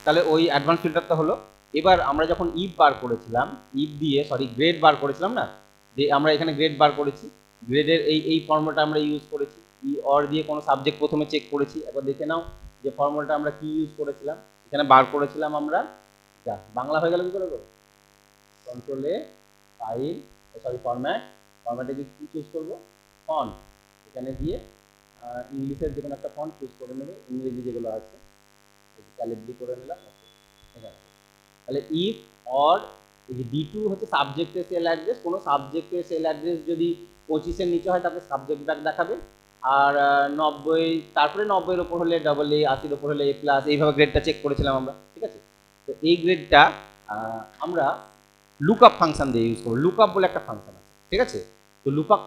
তাহলে ওই অ্যাডভান্স ফিল্টারটা হলো। এবার আমরা যখন ইফ বার করেছিলাম, ইফ দিয়ে গ্রেড বার করেছিলাম না, যে আমরা এখানে গ্রেড বার করেছি, গ্রেডের এই ফর্মুলাটা আমরা ইউজ করেছি। ই অর দিয়ে কোনো সাবজেক্ট প্রথমে চেক করেছি। একবার দেখে নাও যে ফর্মুলাটা আমরা কি ইউজ করেছিলাম। এখানে বার করেছিলাম আমরা, যা বাংলা হয়ে গেল কি করে, কন্ট্রোল এ, ফাইল, ফরম্যাটে কি চুজ করবো, ফন্ট, এখানে গিয়ে ইংলিশের যে কোনো একটা ফন্ট চুজ করে নেবে, ইংরেজি যেগুলো আছে ক্যালিব্রি করে নিলাম। তাহলে ইফ অর D2 হচ্ছে সাবজেক্টের সেল অ্যাড্রেস, কোনো সাবজেক্টের সেল অ্যাড্রেস যদি 25-এর নিচে হয় তারপরে সাবজেক্ট ব্যাক দেখাবে, আর 90, তারপরে 90-এর ওপর হলে ডবল এ, 80-এর ওপর হলে A+, এইভাবে গ্রেডটা চেক করেছিলাম আমরা। ঠিক আছে, তো এই গ্রেডটা আমরা লুকআপ ফাংশন দিয়ে ইউজ করবো। লুকআপ বলে একটা ফাংশন আছে, ঠিক আছে। তো লুক আপ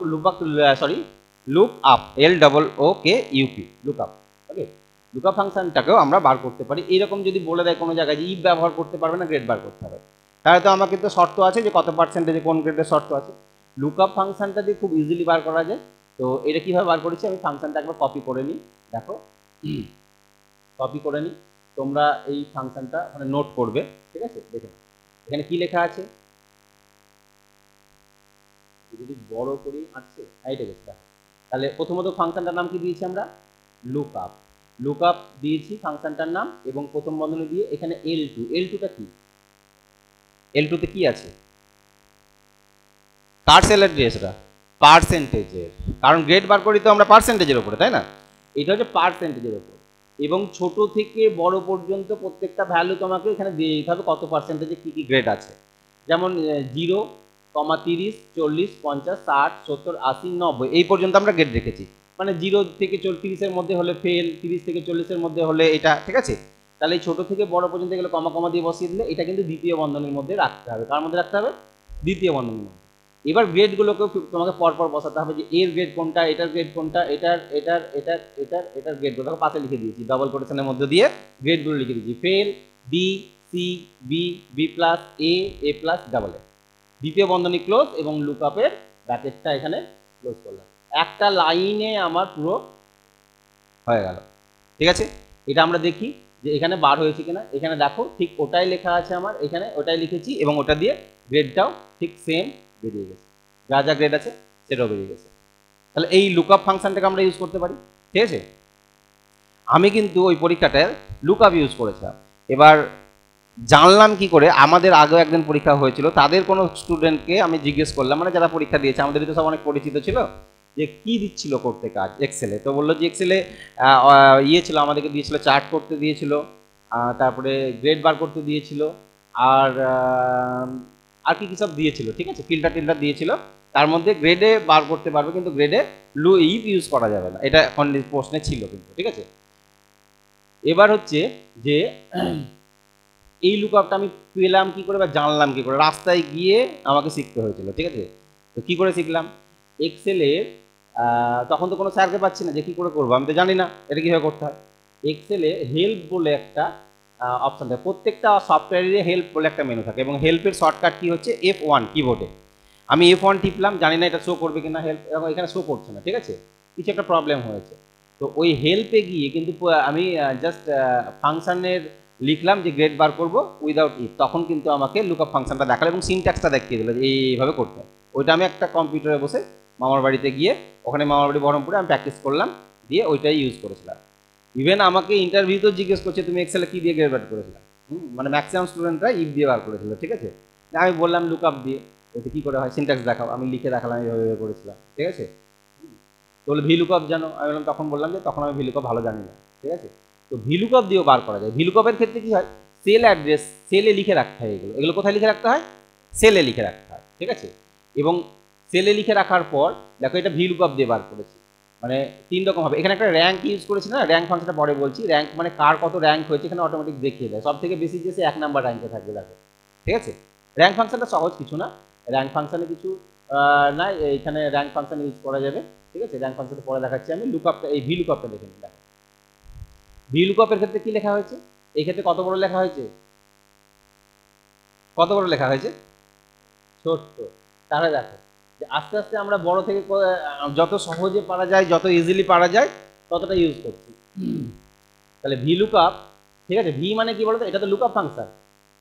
LOOKUP, লুকআপ। ওকে, লুকআপ ফাংশনটাকেও আমরা বার করতে পারি। এইরকম যদি বলে দেয় কোনো জায়গায় যে ইফ ব্যবহার করতে পারবে না, গ্রেড বার করতে হবে, তাহলে তো আমাকে তো শর্ত আছে যে কত পার্সেন্টেজে কোন গ্রেডের শর্ত আছে। লুকআপ ফাংশনটা দিয়ে খুব ইজিলি বার করা যায়। তো এটা কীভাবে বার করেছি, আমি ফাংশনটা একবার কপি করে নিই। দেখো, কপি করে নিই, তোমরা এই ফাংশনটা মানে নোট করবে। ঠিক আছে, দেখে এখানে কি লেখা আছে, যদি বড় করি আসছে, এইটা গেছে। দেখো, তাহলে প্রথমত ফাংশনটার নাম কি দিয়েছি আমরা, লুকআপ। লুকআপ দিয়েছি ফাংশনটার নাম, এবং প্রথম বন্ধনী দিয়ে এখানে L2। L2টা কি, L2তে কি আছে, কার সেল অ্যাড্রেসটা, পার্সেন্টেজের, কারণ গ্রেড বার করি তো আমরা পার্সেন্টেজের উপরে, তাই না। এটা হচ্ছে পার্সেন্টেজের উপর, এবং ছোট থেকে বড় পর্যন্ত প্রত্যেকটা ভ্যালু তোমাকে এখানে দিয়ে দিতে হবে কত পার্সেন্টেজে কী কী গ্রেড আছে। যেমন 0, 30, 40, 50, 60, 70, 80, 90 এই পর্যন্ত আমরা গ্রেড রেখেছি। মানে 0 থেকে 30-এর মধ্যে হলে ফেল, 30 থেকে 40-এর মধ্যে হলে এটা। ঠিক আছে, তাহলে এই ছোট থেকে বড় পর্যন্ত এগুলো কমা কমা দিয়ে বসিয়ে দিলে এটা কিন্তু দ্বিতীয় বন্ধনীর মধ্যে রাখতে হবে। কার মধ্যে রাখতে হবে, দ্বিতীয় বন্ধনীর মধ্যে। এবার গ্রেডগুলোকেও তোমাকে পরপর বসাতে হবে যে এর গ্রেড কোনটা, এটার গ্রেড কোনটা, এটার গ্রেডগুলো দেখো পাশে লিখে দিয়েছি, ডবল কোটেশনের মধ্যে দিয়ে গ্রেডগুলো লিখে দিয়েছি। Fail, B, C, B, B+, A, A+, double A. দ্বিতীয় বন্ধনী ক্লোজ, এবং লুকআপের ব্র্যাকেটটা এখানে ক্লোজ করলাম। একটা লাইনে আমার পুরো হয়ে গেল। ঠিক আছে, এটা আমরা দেখি যে এখানে বার হয়েছে কিনা। এখানে দেখো ঠিক ওটাই লেখা আছে আমার, এখানে ওটাই লিখেছি, এবং ওটা দিয়ে গ্রেডটাও ঠিক সেম বেরিয়ে গেছে, যা যা গ্রেড আছে সেটাও বেরিয়ে গেছে। তাহলে এই লুকআপ ফাংশনটাকে আমরা ইউজ করতে পারি। ঠিক আছে, আমি কিন্তু ওই পরীক্ষাটায় লুকআপ ইউজ করেছিলাম। এবার জানলাম কি করে, আমাদের আগেও একদিন পরীক্ষা হয়েছিল, তাদের কোনো স্টুডেন্টকে আমি জিজ্ঞেস করলাম, মানে যারা পরীক্ষা দিয়েছে, আমাদের তো সব অনেক পরিচিত ছিল, যে কি দিচ্ছিল করতে কাজ এক্সেলে। তো বললো যে এক্সেলে ইয়ে ছিল, আমাদেরকে দিয়েছিল চার্ট করতে দিয়েছিল, তারপরে গ্রেড বার করতে দিয়েছিল, আর কি কি সব দিয়েছিল। ঠিক আছে, ফিল্টার টিল্টার দিয়েছিল, তার মধ্যে গ্রেডে বার করতে পারবে, কিন্তু গ্রেডে ইফ ইউজ করা যাবে না, এটা এখন প্রশ্নে ছিল কিন্তু। ঠিক আছে, এবার হচ্ছে যে এই লুকআপটা আমি পেলাম কি করে বা জানলাম কি করে, রাস্তায় গিয়ে আমাকে শিখতে হয়েছিল। ঠিক আছে, তো কি করে শিখলাম, এক্সেলের তখন তো কোনো স্যারকে পাচ্ছি না যে কী করে করবো, আমি তো জানি না এটা কীভাবে করতে হয়। এক্সেলে হেল্প বলে একটা অপশান থাকে, প্রত্যেকটা সফটওয়্যারের হেল্প বলে একটা মেনু থাকে, এবং হেল্পের শর্টকাট কি হচ্ছে F1 কিবোর্ডে। আমি F1 টিপলাম, জানি না এটা শো করবে কিনা, হেল্প এখানে শো করছে না। ঠিক আছে, কিছু একটা প্রবলেম হয়েছে। তো ওই হেল্পে গিয়ে কিন্তু আমি জাস্ট ফাংশনের লিখলাম যে গ্রেড বার করবো উইদাউট ইফ, তখন কিন্তু আমাকে লুকআপ ফাংশনটা দেখালো এবং সিনট্যাক্সটা দেখিয়ে দিল যে এইভাবে করতে হয়। ওইটা আমি একটা কম্পিউটারে বসে মামার বাড়িতে গিয়ে, ওখানে মামার বাড়ি বহরমপুরে, আমি প্র্যাকটিস করলাম, দিয়ে ওইটাই ইউজ করেছিলাম। ইভেন আমাকে ইন্টারভিউতেও জিজ্ঞেস করছে তুমি এক্সেলে কী দিয়ে গ্রেড বার করেছিলাম, মানে ম্যাক্সিমাম স্টুডেন্টরা ইফ দিয়ে বার করেছিল। ঠিক আছে, আমি বললাম লুকআপ দিয়ে। ওইটা কী করে হয়, সিনট্যাক্স দেখাও, আমি লিখে দেখালাম এইভাবে করেছিলাম। ঠিক আছে, তো বলে ভিলুকআপ জানো, আমি বললাম, তখন বললাম যে তখন আমি ভিলুকআপ ভালো জানি না। ঠিক আছে, তো ভিলুকআপ দিয়েও বার করা যায়। ভিলুকআপের ক্ষেত্রে কি হয়, সেল অ্যাড্রেস সেলে লিখে রাখতে হয়, এগুলো এগুলো কোথায় লিখে রাখতে হয়, সেলে লিখে রাখতে হয়। ঠিক আছে, এবং সেলে লিখে রাখার পর দেখো এটা ভিলুকআপ দিয়ে বার করেছি, মানে 3 রকম হবে। এখানে একটা র্যাঙ্ক ইউজ করেছি না, র্যাঙ্ক ফাংশনটা পরে বলছি। র্যাঙ্ক মানে কার কত র্যাঙ্ক হয়েছে, এখানে অটোমেটিক দেখিয়ে দেয়, সব থেকে বেশি যে সে 1 নাম্বার র্যাঙ্কে থাকবে দেখো। ঠিক আছে, র্যাঙ্ক ফাংশনটা সহজ কিছু না, র্যাঙ্ক ফাংশনে কিছু না, এখানে র্যাঙ্ক ফাংশন ইউজ করা যাবে। ঠিক আছে, র্যাঙ্ক ফাংশনটা পরে দেখাচ্ছি আমি। লুকআপটা, এই ভিলুকআপটা দেখে নিন। দেখো ভিলুকআপের ক্ষেত্রে কি লেখা হয়েছে, এই ক্ষেত্রে কত বড় লেখা হয়েছে, কত বড় লেখা হয়েছে, ছোট্ট। তাহলে দেখো যে আস্তে আস্তে আমরা বড় থেকে যত সহজে পারা যায়, যত ইজিলি পারা যায়, ততটা ইউজ করছি। তাহলে ভিলুকআপ ঠিক আছে। ভি মানে কি বলতো, এটা তো লুকআপ ফাংশন,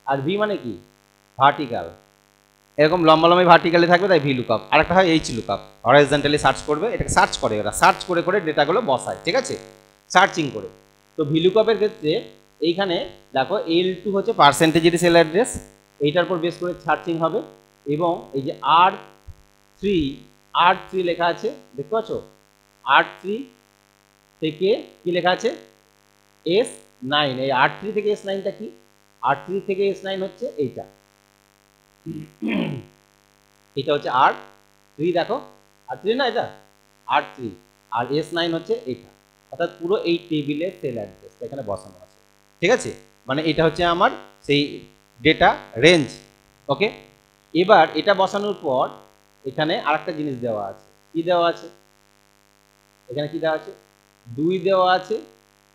আর ভি মানে কি ভার্টিক্যাল, এরকম লম্বা লম্বা ভার্টিক্যালি থাকবে তাই ভি লুকআপ। আরেকটা হয় এইচ লুকআপ, হরাইজন্টালি সার্চ করবে, এটাকে সার্চ করে, ওরা সার্চ করে করে ডেটাগুলো বসায়, ঠিক আছে, সার্চিং করে। তো ভি লুকআপের ক্ষেত্রে এইখানে দেখো L2 হচ্ছে পার্সেন্টেজের সেল অ্যাড্রেস, এইটার উপর বেস করে সার্চিং হবে। এবং এই যে R3 লেখা আছে দেখতে পাচ্ছ, R3 থেকে কি লেখা আছে S9, এই R3 থেকে S9টা কি, R3 থেকে S9 হচ্ছে এইটা, এটা হচ্ছে R3, দেখো R3 না, এটা R3, আর S9 হচ্ছে এটা, অর্থাৎ পুরো এই টেবিলের সেল অ্যাড্রেস এখানে বসানো আছে, ঠিক আছে। মানে এটা হচ্ছে আমার সেই ডেটা রেঞ্জ। ওকে, এবার এটা বসানোর পর এখানে আরেকটা জিনিস দেওয়া আছে, কি দেওয়া আছে এখানে, কি দেওয়া আছে 2 দেওয়া আছে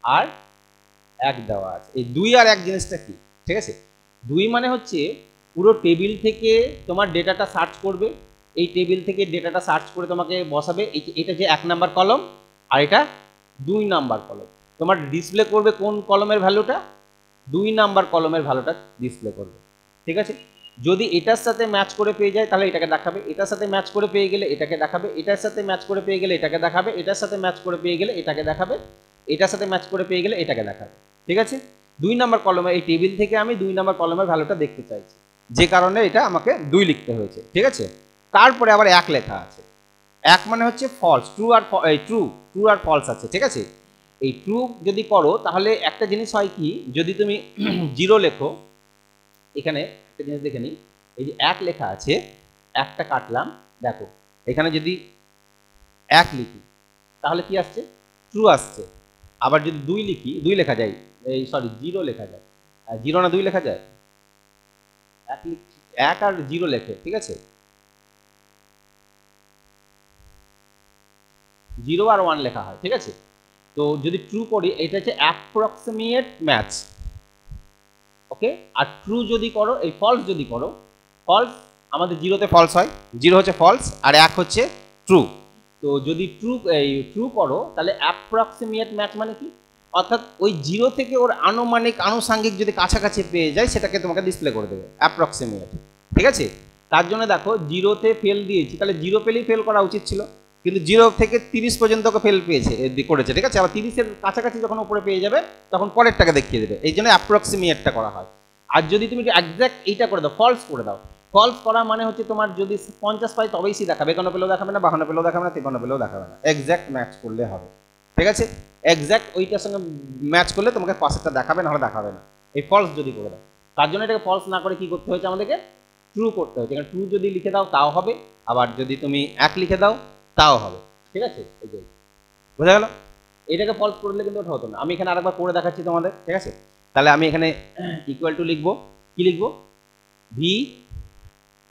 আর 1 দেওয়া আছে। এই 2 আর 1 জিনিসটা কি, ঠিক আছে। 2 মানে হচ্ছে পুরো টেবিল থেকে তোমার ডেটাটা সার্চ করবে, এই টেবিল থেকে ডেটাটা সার্চ করে তোমাকে বসাবে, এটা যে 1 নাম্বার কলম আর এটা 2 নাম্বার কলম, তোমার ডিসপ্লে করবে কোন কলমের ভ্যালুটা, 2 নাম্বার কলমের ভ্যালুটা ডিসপ্লে করবে, ঠিক আছে। যদি এটার সাথে ম্যাচ করে পেয়ে যায় তাহলে এটাকে দেখাবে, এটার সাথে ম্যাচ করে পেয়ে গেলে এটাকে দেখাবে, এটার সাথে ম্যাচ করে পেয়ে গেলে এটাকে দেখাবে, এটার সাথে ম্যাচ করে পেয়ে গেলে এটাকে দেখাবে, এটার সাথে ম্যাচ করে পেয়ে গেলে এটাকে দেখাবে, ঠিক আছে। 2 নাম্বার কলমে এই টেবিল থেকে আমি 2 নাম্বার কলমের ভ্যালুটা দেখতে চাইছি, যে কারণে এটা আমাকে 2 লিখতে হয়েছে, ঠিক আছে। তারপরে আবার 1 লেখা আছে, 1 মানে হচ্ছে ফলস, ট্রু আর ফলস আছে, ঠিক আছে। এই ট্রু যদি করো তাহলে একটা জিনিস হয় কি, যদি তুমি 0 লেখো, এখানে একটা জিনিস দেখে নিই, এই যে 1 লেখা আছে, 1টা কাটলাম, দেখো এখানে যদি 1 লিখি তাহলে কি আসছে, ট্রু আসছে। আবার যদি 2 লিখি, 2 লেখা যায়, এই সরি 0 লেখা যায়, 0 না 2 লেখা যায়, 1 আর 0 লেখে, ঠিক আছে, 0 আর 1 লেখা হয়, ঠিক আছে। তো যদি ট্রু করি এটা হচ্ছে অ্যাপ্রক্সিমেট ম্যাচ, ওকে। আর ট্রু যদি করো, এই ফলস যদি করো, ফলস আমাদের 0তে ফলস হয়, 0 হচ্ছে ফলস আর 1 হচ্ছে ট্রু। তো যদি ট্রু করো তাহলে অ্যাপ্রক্সিমেট ম্যাচ মানে কি, অর্থাৎ ওই 0 থেকে ওর আনুমানিক আনুষাঙ্গিক যদি কাছাকাছি পেয়ে যায় সেটাকে তোমাকে ডিসপ্লে করে দেবে অ্যাপ্রক্সিমেট, ঠিক আছে। তার জন্য দেখো 0তে ফেল দিয়েছি, তাহলে 0 পেলেই ফেল করা উচিত ছিল, কিন্তু 0 থেকে 30 পর্যন্ত ফেল পেয়েছে করেছে, ঠিক আছে। আবার 30-এর কাছাকাছি যখন উপরে পেয়ে যাবে তখন পরেরটাকে দেখিয়ে দেবে, এই জন্য অ্যাপ্রক্সিমেটটা করা হয়। আর যদি তুমি একজ্যাক্ট এইটা করে দাও, ফলস করে দাও, ফলস করা মানে হচ্ছে তোমার যদি 50 পাই তবেই সি দেখাবে, 51 পেলেও দেখাবে না, 52 পেলেও দেখাবে না, 53 পেলেও দেখাবে না, এক্স্যাক্ট ম্যাচ করলে হবে, ঠিক আছে। এক্স্যাক্ট ওইটার সঙ্গে ম্যাচ করলে তোমাকে পাশেরটা দেখাবে, নাহলে দেখাবে না, এই ফলস যদি করে দাও। তার জন্য এটাকে ফলস না করে কি করতে হয়েছে আমাদেরকে, ট্রু করতে হয়েছে। ট্রু যদি লিখে দাও তাও হবে, আবার যদি তুমি 1 লিখে দাও তাও হবে, ঠিক আছে। এই যে বোঝা গেল, এটাকে ফলস করলে কিন্তু ওটা হতো না। আমি এখানে আরেকবার করে দেখাচ্ছি তোমাদের, ঠিক আছে। তাহলে আমি এখানে ইকুয়াল টু লিখবো, কি লিখবো, ভি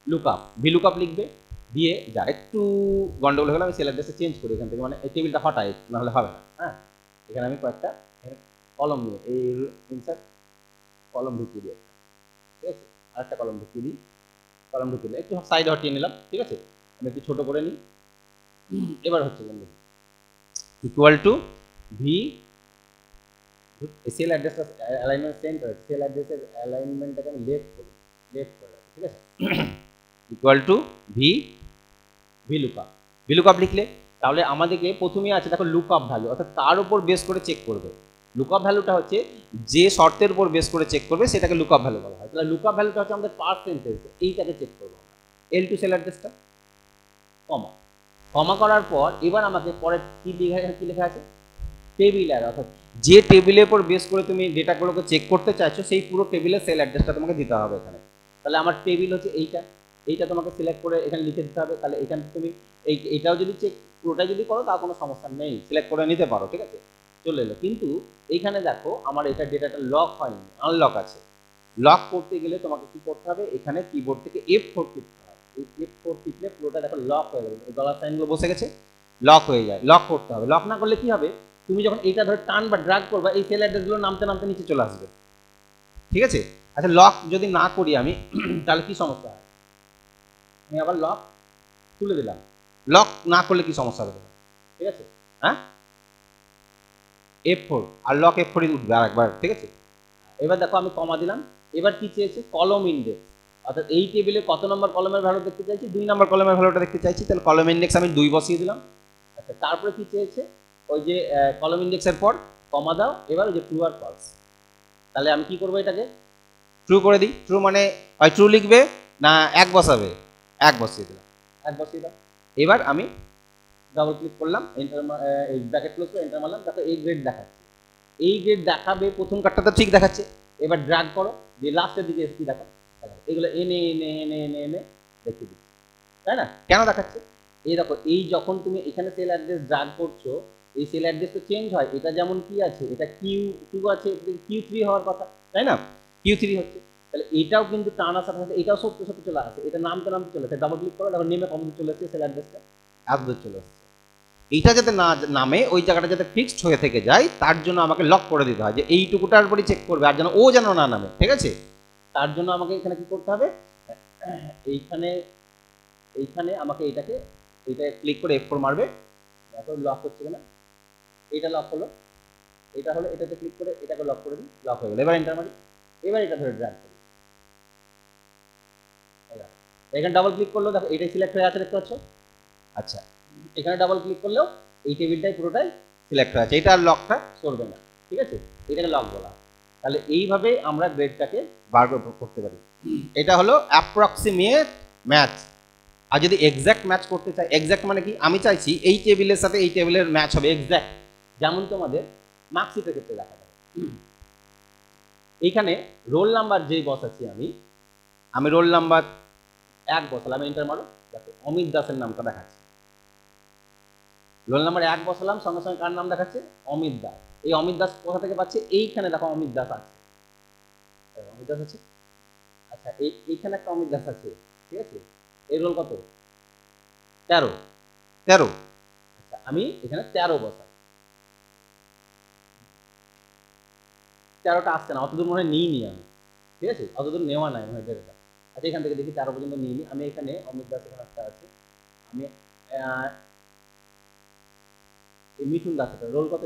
লুকআপ লিখবে, দিয়ে যা একটু গন্ডগোল হলে আমি সেল অ্যাড্রেসে চেঞ্জ করি এখান থেকে, মানে এই টেবিলটা হটাই, নাহলে হবে না, হ্যাঁ। এখানে আমি কয়েকটা কলম নিয়ে এই ইনসার্ট কলম ঢুকিয়ে দিই, ঠিক আছে, আরেকটা কলম ঢুকিয়ে দিই, কলম ঢুকিয়ে দিই, একটু সাইড হটিয়ে নিলাম, ঠিক আছে। আমি একটু ছোট করে নিই, এবার হচ্ছে বন্ধু ইকুয়াল টু ভি সেল অ্যাড্রেসটা অ্যালাইনমেন্ট সেম করে, সেল অ্যাড্রেসের অ্যালাইনমেন্টটাকে আমি লেফট করে রাখি, ঠিক আছে, ইকুয়াল টু ভি লুকআপ লিখলে তাহলে আমাদেরকে প্রথমেই আছে দেখো লুকআপ ভ্যালু, অর্থাৎ তার উপর বেস করে চেক করবে। লুকআপ ভ্যালুটা হচ্ছে যে শর্তের উপর বেস করে চেক করবে সেটাকে লুকআপ ভ্যালু বলা হয়। তাহলে লুকআপ ভ্যালুটা হচ্ছে আমাদের পার্সেন্টেজ, এইটাকে চেক করবো L2 সেল অ্যাড্রেসটা, কমা করার পর এবার আমাকে পরে কি লেখা আছে, টেবিল অ্যারে, অর্থাৎ যে টেবিলের উপর বেস করে তুমি ডেটাগুলোকে চেক করতে চাইছো সেই পুরো টেবিলের সেল অ্যাড্রেসটা তোমাকে দিতে হবে এখানে। তাহলে আমার টেবিল হচ্ছে এইটা তোমাকে সিলেক্ট করে এখানে লিখে দিতে হবে। তাহলে এখানে তুমি এইটাও যদি চেক পুরোটা যদি করো তাও কোনো সমস্যা নেই, সিলেক্ট করে নিতে পারো, ঠিক আছে, চলে এলো। কিন্তু এইখানে দেখো আমার এটা ডেটাটা লক হয়নি, আনলক আছে। লক করতে গেলে তোমাকে কি করতে হবে, এখানে কিবোর্ড থেকে F4 টিপতে হবে, এই F4 টিপলে পুরোটা দেখো লক হয়ে যাবে, ডলার সাইনগুলো বসে গেছে, লক হয়ে যায়। লক করতে হবে, লক না করলে কি হবে, তুমি যখন এইটা ধরে টান বা ড্রাগ করবা এই সেল অ্যাড্রেসগুলো নামতে নামতে নিচে চলে আসবে, ঠিক আছে। আচ্ছা লক যদি না করি আমি তাহলে কি সমস্যা হয়, আমি আবার লক তুলে দিলাম, লক না করলে কি সমস্যা হবে, ঠিক আছে, হ্যাঁ F4 আর লক F4 উঠবে আরেকবার, ঠিক আছে। এবার দেখো আমি কমা দিলাম, এবার কি চেয়েছে কলম ইন্ডেক্স, অর্থাৎ এই টেবিলে কত নম্বর কলমের ভ্যালু দেখতে চাইছি, 2 নম্বর কলমের ভ্যালুটা দেখতে চাইছি, তাহলে কলম ইন্ডেক্স আমি 2 বসিয়ে দিলাম। আচ্ছা তারপরে কি চেয়েছে, ওই যে কলম ইন্ডেক্সের পর কমা দাও, এবার ওই যে ট্রু আর ফলস, তাহলে আমি কি করবো এটাকে ট্রু করে দিই। ট্রু মানে হয় ট্রু লিখবে না 1 বসাবে, 1 বসিয়ে দিলাম, 1 বসিয়ে দাও। এবার আমি ডাবল ক্লিক করলাম, এন্টার, এই ব্র্যাকেট ক্লোজ করে এন্টার মারলাম, তারপর এই গ্রেড দেখাচ্ছে, এই গ্রেড দেখাবে, প্রথম কার্ডটা তো ঠিক দেখাচ্ছে, এবার ড্র্যাগ করো যে লাস্টের দিকে কি দেখাবে, এগুলো এনে এনে এনে এনে এনে দেখিয়ে দিচ্ছি, তাই না? কেন দেখাচ্ছে, এই দেখো এই যখন তুমি এখানে সেল অ্যাড্রেস ড্র্যাগ করছো, এই সেল অ্যাড্রেস তো চেঞ্জ হয়, এটা যেমন কি আছে, এটা কিউ আছে, Q3 হওয়ার কথা, তাই না? Q3 হচ্ছে, তাহলে এটাও কিন্তু টানার সাথে সাথে এটাও সত্যি সত্যি চলে আসে, এটা নামতে নামতে চলে আসে, ডাবল ক্লিক করো, দেখো নেমে কমপ্লিট চলে আসছে, সেল অ্যাড্রেসটা এতদূর চলে আসছে। এইটা যাতে না নামে, ওই জায়গাটা যাতে ফিক্সড হয়ে থেকে যায়, তার জন্য আমাকে লক করে দিতে হয়, যে এইটুকুটার উপরই চেক করবে, আর যেন ও যেন না নামে, ঠিক আছে? তার জন্য আমাকে এখানে কি করতে হবে, এইখানে এইখানে আমাকে এটাকে, এইটা ক্লিক করে F4 মারবে, দেখো লক হচ্ছে কিনা, এইটা লক হলো, এটা হলো, এটাতে ক্লিক করে এটাকে লক করে দিই, লক হয়ে গেল। এবার এন্টার মারি, এবার এটা ধরে ড্র্যাগ করি, এখানে ডাবল ক্লিক করলো, দেখো এটাই সিলেক্ট হয়ে আছে, দেখতে পাচ্ছ? আচ্ছা এখানে ডাবল ক্লিক করলেও এই টেবিলটাই পুরোটাই সিলেক্ট হয়ে আছে, এটা আর লকটা করবে না, ঠিক আছে? এটাকে লক বলা। তাহলে এইভাবে আমরা গ্রেডটাকে বার করতে পারি। এটা হলো অ্যাপ্রক্সিমেট ম্যাচ। আর যদি এক্স্যাক্ট ম্যাচ করতে চাই, এক্স্যাক্ট মানে কি, আমি চাইছি এই টেবিলের সাথে এই টেবিলের ম্যাচ হবে এক্স্যাক্ট, যেমন তোমাদের মার্কশিটের ক্ষেত্রে দেখা যাবে। এইখানে রোল নাম্বার যেই বসাচ্ছি আমি রোল নাম্বার 1 বসালাম, এন্টার মারো, দেখো অমিত দাসের নামটা দেখাচ্ছে, রোল নাম্বার 1 বসালাম, সঙ্গে সঙ্গে কার নাম দেখাচ্ছে, অমিত দাস। এই অমিত দাস কোথা থেকে পাচ্ছে, এইখানে দেখো অমিত দাস আছে, অমিত দাস আছে, আচ্ছা এইখানে একটা অমিত দাস আছে, ঠিক আছে? এই রোল কত, 13, 13, আচ্ছা আমি এখানে 13 বসাই, 13টা আসছে না, অতদূর মনে হয় নিইনি আমি, ঠিক আছে? অতদূর নেওয়া নাই মনে হয় ডেটাটা। আচ্ছা এখান থেকে দেখি 13 পর্যন্ত নিইনি আমি, এখানে অমিত দাস এখানে একটা আছে, আমি এই মিঠুন দাস, রোল কত,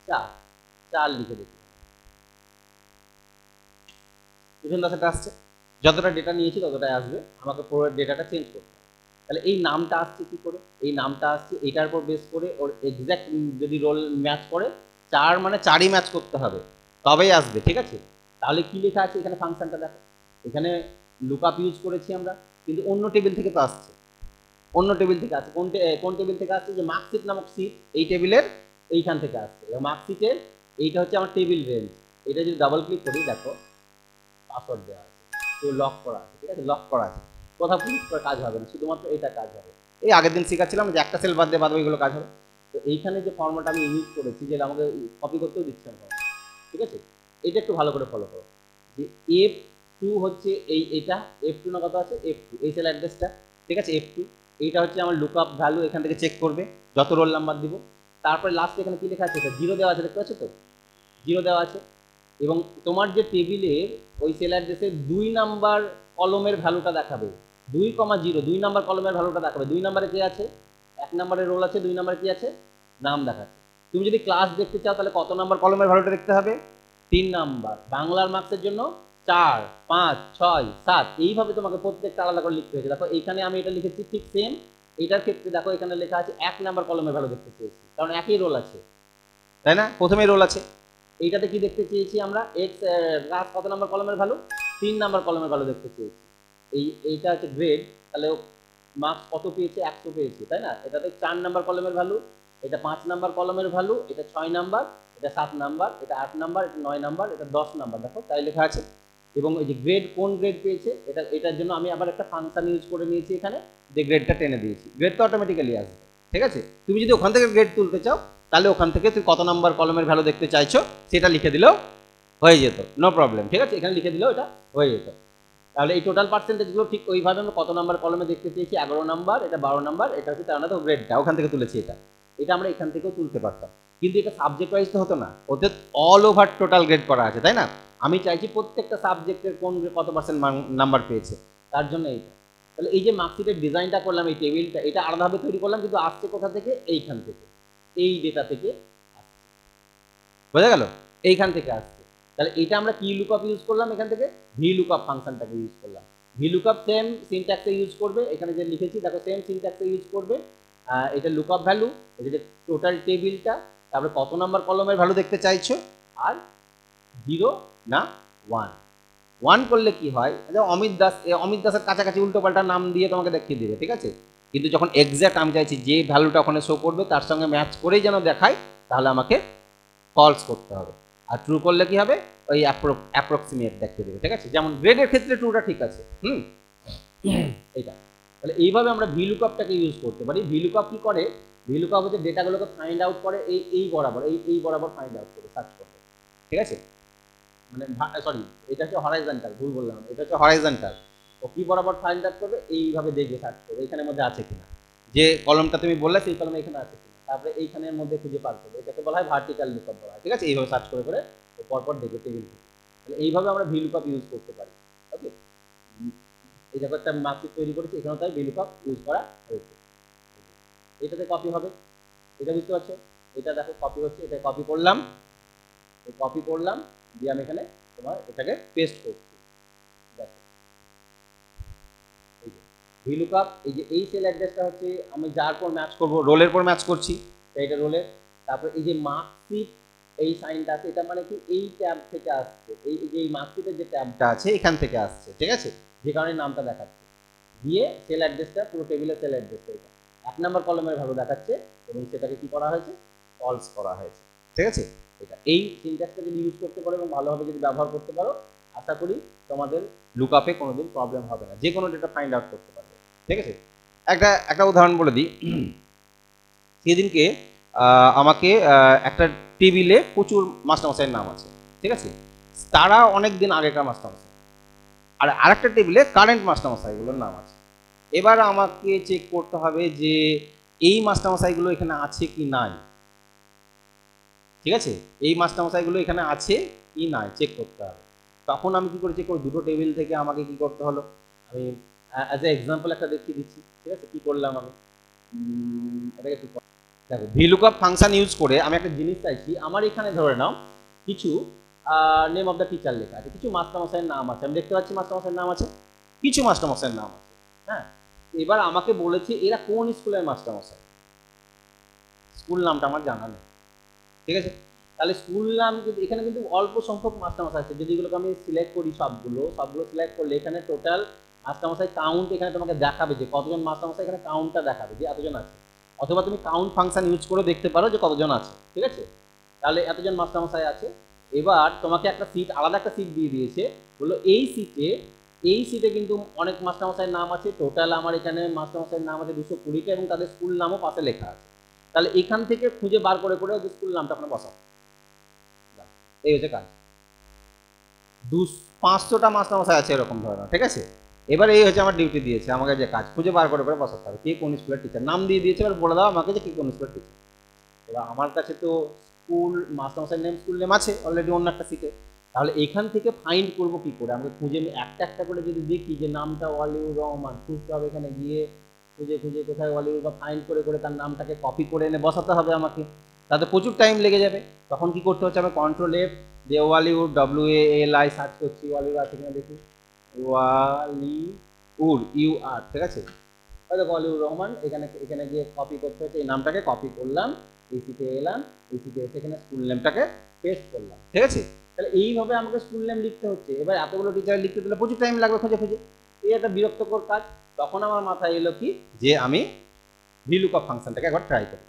4, 4 লিখে দেখি, মিঠুন দাসেরটা আসছে, যতটা ডেটা নিয়েছি ততটাই আসবে, আমাকে পুরো ডেটাটা চেঞ্জ করতে হবে। তাহলে এই নামটা আসছে কি করে, এই নামটা আসছে এটার উপর বেস করে, ওর এক্স্যাক্ট যদি রোল ম্যাচ করে, 4 মানে 4ই ম্যাচ করতে হবে, তবেই আসবে, ঠিক আছে? তাহলে কি লেখা আছে এখানে, ফাংশনটা দেখো, এখানে লুকআপ ইউজ করেছি আমরা, কিন্তু অন্য টেবিল থেকে তো আসছে, অন্য টেবিল থেকে আসছে, কোন টেবিল থেকে আসছে, যে মার্কশিট নামক সিট, এই টেবিলের এইখান থেকে আসছে, মার্কশিটের এইটা হচ্ছে আমার টেবিল রেঞ্জ, এটা যদি ডাবল ক্লিক করি দেখো পাসওয়ার্ড দেওয়া আছে, তো লক করা আছে, ঠিক আছে? লক করা আছে, কোথাও ক্লিক করে কাজ হবে না, শুধুমাত্র এটা কাজ হবে। এই আগের দিন শেখাচ্ছিলাম যে একটা সেল বাদ দিয়ে বাদ ওইগুলো কাজ হবে। তো এইখানে যে ফর্মটা আমি ইউজ করেছি, যেটা আমাকে কপি করতেও দিচ্ছে না, ঠিক আছে? এটা একটু ভালো করে ফলো করো, যে F2 হচ্ছে এইটা F2 না কত আছে, F2 এই সেল অ্যাড্রেসটা, ঠিক আছে? F2 এইটা হচ্ছে আমার লুকআপ ভ্যালু, এখান থেকে চেক করবে যত রোল নাম্বার দিব, তারপরে লাস্টে এখানে কি লেখা আছে, এটা 0 দেওয়া আছে, দেখতে পাচ্ছ তো, 0 দেওয়া আছে, এবং তোমার যে টেবিলের ওই সেল অ্যাড্রেসের 2 নাম্বার কলমের ভ্যালুটা দেখাবে, 2,0 2 নাম্বার কলমের ভ্যালুটা দেখাবে, 2 নাম্বারে কি আছে, 1 নাম্বারে রোল আছে, 2 নাম্বারে কি আছে, নাম দেখাচ্ছে। তুমি যদি ক্লাস দেখতে চাও তাহলে কত নাম্বার কলমের ভ্যালুটা দেখতে হবে, 3 নাম্বার, বাংলার মার্কসের জন্য 4, 5, 6, 7, এইভাবে তোমাকে প্রত্যেকটা আলাদা করে লিখতে হয়েছে। দেখো এইখানে আমি এটা লিখেছি ঠিক সেম, এটার ক্ষেত্রে দেখো এখানে লেখা আছে 1 নাম্বার কলমের ভ্যালু দেখতে চেয়েছি, কারণ একই রোল আছে, তাই না? প্রথমেই রোল আছে, এইটাতে কি দেখতে চেয়েছি আমরা, এক্স ক্লাস কত নাম্বার কলমের ভ্যালু, 3 নাম্বার কলমের ভ্যালু দেখতে চেয়েছি। এইটা হচ্ছে গ্রেড, তাহলে মার্কস কত পেয়েছে, 100 পেয়েছে, তাই না? এটাতে 4 নাম্বার কলমের ভ্যালু, এটা 5 নাম্বার কলমের ভ্যালু, এটা 6 নাম্বার, এটা 7 নাম্বার, এটা 8 নাম্বার, এটা 9 নাম্বার, এটা 10 নাম্বার, দেখো তাই লেখা আছে। এবং এই যে গ্রেড কোন গ্রেড পেয়েছে, এটার জন্য আমি আবার একটা ফাংশন ইউজ করে নিয়েছি এখানে, যে গ্রেডটা টেনে দিয়েছি, গ্রেড তো অটোমেটিক্যালি আসবে, ঠিক আছে? তুমি যদি ওখান থেকে গ্রেড তুলতে চাও, তাহলে ওখান থেকে তুই কত নাম্বার কলমের ভ্যালু দেখতে চাইছো সেটা লিখে দিলেও হয়ে যেত, নো প্রবলেম, ঠিক আছে? এখানে লিখে দিলেও এটা হয়ে যেত। তাহলে এই টোটাল পার্সেন্টেজগুলো ঠিক ওইভাবে আমরা কত নাম্বার কলমে দেখতে চেয়েছি, 11 নাম্বার, এটা 12 নাম্বার, এটা হচ্ছে 13 নাম্বার, গ্রেডটা ওখান থেকে তুলেছি, এটা আমরা এখান থেকেও তুলতে পারতাম, কিন্তু এটা সাবজেক্ট ওয়াইজ তো হতো না, ওতে অল ওভার টোটাল গ্রেড করা আছে, তাই না? আমি চাইছি প্রত্যেকটা সাবজেক্টের কোন কত পার্সেন্ট নাম্বার পেয়েছে, তার জন্য এইটা। তাহলে এই যে মার্কশিটের ডিজাইনটা করলাম, এই টেবিলটা, এটা আলাদাভাবে তৈরি করলাম, কিন্তু আসছে কোথা থেকে, এইখান থেকে, এই ডেটা থেকে আসছে, বোঝা গেল? এইখান থেকে আসছে। তাহলে এটা আমরা কি লুকআপ ইউজ করলাম, এখান থেকে ভি লুকআপ ফাংশনটাকে ইউজ করলাম। ভি লুকআপ সেম সিনট্যাক্সে ইউজ করবে, এখানে যে লিখেছি দেখো সেম সিনট্যাক্সে ইউজ করবে। এটা লুকআপ ভ্যালু, এটা টোটাল টেবিলটা, তারপরে কত নাম্বার কলমের ভ্যালু দেখতে চাইছো, আর 0 না 1। 1 করলে কি হয়, অমিত দাস, অমিত দাসের কাছাকাছি উল্টোপাল্টা নাম দিয়ে তোমাকে দেখিয়ে দিবে, ঠিক আছে। কিন্তু যখন এক্স্যাক্ট আমি চাইছি যে ভ্যালুটা ওখানে শো করবে তার সঙ্গে ম্যাচ করেই যেন দেখায়, তাহলে আমাকে ফলস করতে হবে। আর ট্রু করলে কি হবে, ওই অ্যাপ্রক্সিমেট দেখিয়ে দেবে, ঠিক আছে। যেমন গ্রেডের ক্ষেত্রে ট্রুটা ঠিক আছে। এইটা তাহলে এইভাবে আমরা ভি লুকআপটাকে ইউজ করতে পারি। ভি লুকআপ কি করে, ভি লুকআপ হচ্ছে ডেটাগুলোকে ফাইন্ড আউট করে এই বরাবর, এই বরাবর ফাইন্ড আউট করে সার্চ করবে, ঠিক আছে। মানে সরি, এটা হচ্ছে হরাইজন্টাল, ভুল বললাম, এটা হচ্ছে হরাইজন্টাল। ও কি বরাবর ফাইন্ড আউট করবে, এইভাবে দেখবে সার্চ করবে এখানের মধ্যে আছে কিনা, যে কলমটা তুমি বললে সেই কলমে এখানে আছে কিনা, তারপরে এইখানের মধ্যে খুঁজে পার করবে, এটাকে বলা হয় ভার্টিক্যাল লুকআপ বলা হয়, ঠিক আছে। এইভাবে সার্চ করে করে পরপর দেখবে টেবিল থেকে। তাহলে এইভাবে আমরা ভি লুকআপ ইউজ করতে পারি। ওকে, এই দেখো একটা মার্কশিট তৈরি করেছি, এখানেও তাই ভি লুকআপ ইউজ করা হয়েছে। এটাতে কপি হবে, এটা বুঝতে পারছো, এটা দেখো কপি হচ্ছে, এটা কপি করলাম, কপি করলাম, দিয়ে আমি এখানে তোমার এটাকে পেস্ট করছি। দেখো এই যে ভি লুকআপ, এই যে এই সেল অ্যাড্রেসটা হচ্ছে আমি যার পর ম্যাচ করব, রোলের পর ম্যাচ করছি, এইটা রোলের। তারপর এই যে মার্কশিট, এই সাইনটা আছে, এটা মানে কি এই ট্যাব থেকে আসছে, এই যে এই মার্কশিটের যে ট্যাবটা আছে এখান থেকে আসছে, ঠিক আছে, যে কারণে নামটা দেখাচ্ছে। দিয়ে সেল অ্যাড্রেসটা পুরো টেবিলের সেল অ্যাড্রেসটা এটা 1 নাম্বার কলমের ভ্যালু দেখাচ্ছে, এবং সেটাকে কি করা হয়েছে, ফলস করা হয়েছে, ঠিক আছে। এটা এই সিনট্যাক্সটা যদি ইউজ করতে পারো এবং ভালোভাবে যদি ব্যবহার করতে পারো, আশা করি তোমাদের লুকআপে কোনোদিন প্রবলেম হবে না, যে কোনো ডেটা ফাইন্ড আউট করতে পারবে, ঠিক আছে। একটা উদাহরণ বলে দিই। সেদিনকে আমাকে একটা টেবিলে প্রচুর মাস্টারমশাইয়ের নাম আছে, ঠিক আছে, তারা অনেক দিন আগেকার মাস্টারমশাই, আর আরেকটা টেবিলে কারেন্ট মাস্টারমশাইগুলোর নাম আছে। এবার আমাকে চেক করতে হবে যে এই মাস্টারমশাইগুলো এখানে আছে কি নাই, ঠিক আছে, এই মাস্টারমশাইগুলো এখানে আছে কি নাই চেক করতে হবে। তখন আমি কি করে চেক করব, দুটো টেবিল থেকে আমাকে কি করতে হলো, আমি অ্যাজ এ এক্সাম্পল একটা দেখিয়ে দিচ্ছি, ঠিক আছে। কি করলাম আমি, এটাকে কি দেখো, ভি লুকআপ ফাংশন ইউজ করে আমি একটা জিনিস চাইছি, আমার এখানে ধরে নাও কিছু নেম অফ দ্য টিচার লেখা আছে, কিছু মাস্টারমশাইয়ের নাম আছে, আমি দেখতে পাচ্ছি মাস্টারমশাইয়ের নাম আছে, কিছু মাস্টারমশাইয়ের নাম আছে, হ্যাঁ। এবার আমাকে বলেছে এরা কোন স্কুলের মাস্টারমশাই, স্কুল নামটা আমার জানা নেই, ঠিক আছে। তাহলে স্কুল নাম কিন্তু এখানে কিন্তু অল্প সংখ্যক মাস্টারমশাই আছে, যদি এগুলোকে আমি সিলেক্ট করি, সবগুলো সিলেক্ট করলে এখানে টোটাল মাস্টারমশাই কাউন্ট এখানে তোমাকে দেখাবে, যে কতজন মাস্টারমশাই এখানে কাউন্টটা দেখাবে যে এতজন আছে। অথবা তুমি কাউন্ট ফাংশন ইউজ করে দেখতে পারো যে কতজন আছে, ঠিক আছে। তাহলে এতজন মাস্টারমশাই আছে। এবার তোমাকে একটা সিট, আলাদা একটা সিট দিয়ে দিয়েছে, বললো এই সিটে কিন্তু অনেক মাস্টারমশাইয়ের নাম আছে, টোটাল আমার এখানে মাস্টারমশাইয়ের নাম আছে 220টা, এবং তাদের স্কুল নামও পাশে লেখা আছে। তাহলে এখান থেকে খুঁজে বার করে করে ওদের স্কুল নামটা আপনার বসাও, এই হচ্ছে কাজ। 500টা মাস্টারমশাই আছে এরকম ধরনের, ঠিক আছে। এবার এই হচ্ছে আমার ডিউটি দিয়েছে, আমাকে যে কাজ খুঁজে বার করে করে বসাতে হবে কে কোন স্কুলের টিচার, নাম দিয়ে দিয়েছে, এবার বলে দাও আমাকে যে কে কোন স্কুলের টিচার। এবার আমার কাছে তো স্কুল মাস্টারমশাইয়ের নেম, স্কুল নেম আছে অলরেডি অন্য একটা সিটে, তাহলে এখান থেকে ফাইন্ড করবো কি করে, আমাকে খুঁজে একটা একটা করে যদি দেখি যে নামটা ওয়ালিউর রহমান, খুঁজতে হবে এখানে গিয়ে, খুঁজে খুঁজে কোথায় ওয়ালিউর, বা ফাইন্ড করে করে তার নামটাকে কপি করে এনে বসাতে হবে আমাকে, তাতে প্রচুর টাইম লেগে যাবে। তখন কি করতে হচ্ছে, আমি কন্ট্রোল এফ দিয়ে ওয়ালিউড WALI সার্চ করছি, ওয়ালিউর আছে কিনা দেখি, ওয়ালিউর UR, ঠিক আছে, হয়তো ওয়ালিউর রহমান, এখানে এখানে গিয়ে কপি করতে হচ্ছে, এই নামটাকে কপি করলাম, এই সিটে এলাম, এই সিটে এসে এখানে স্কুল নেমটাকে পেস্ট করলাম, ঠিক আছে। তাহলে এইভাবে আমাকে স্কুল নেম লিখতে হচ্ছে। এবার এতগুলো টিচার লিখতে দিলে প্রচুর টাইম লাগবে খুঁজে খুঁজে, এই একটা বিরক্তকর কাজ। তখন আমার মাথায় এলো কি, যে আমি ভিলুকআপ ফাংশনটাকে একবার ট্রাই করি।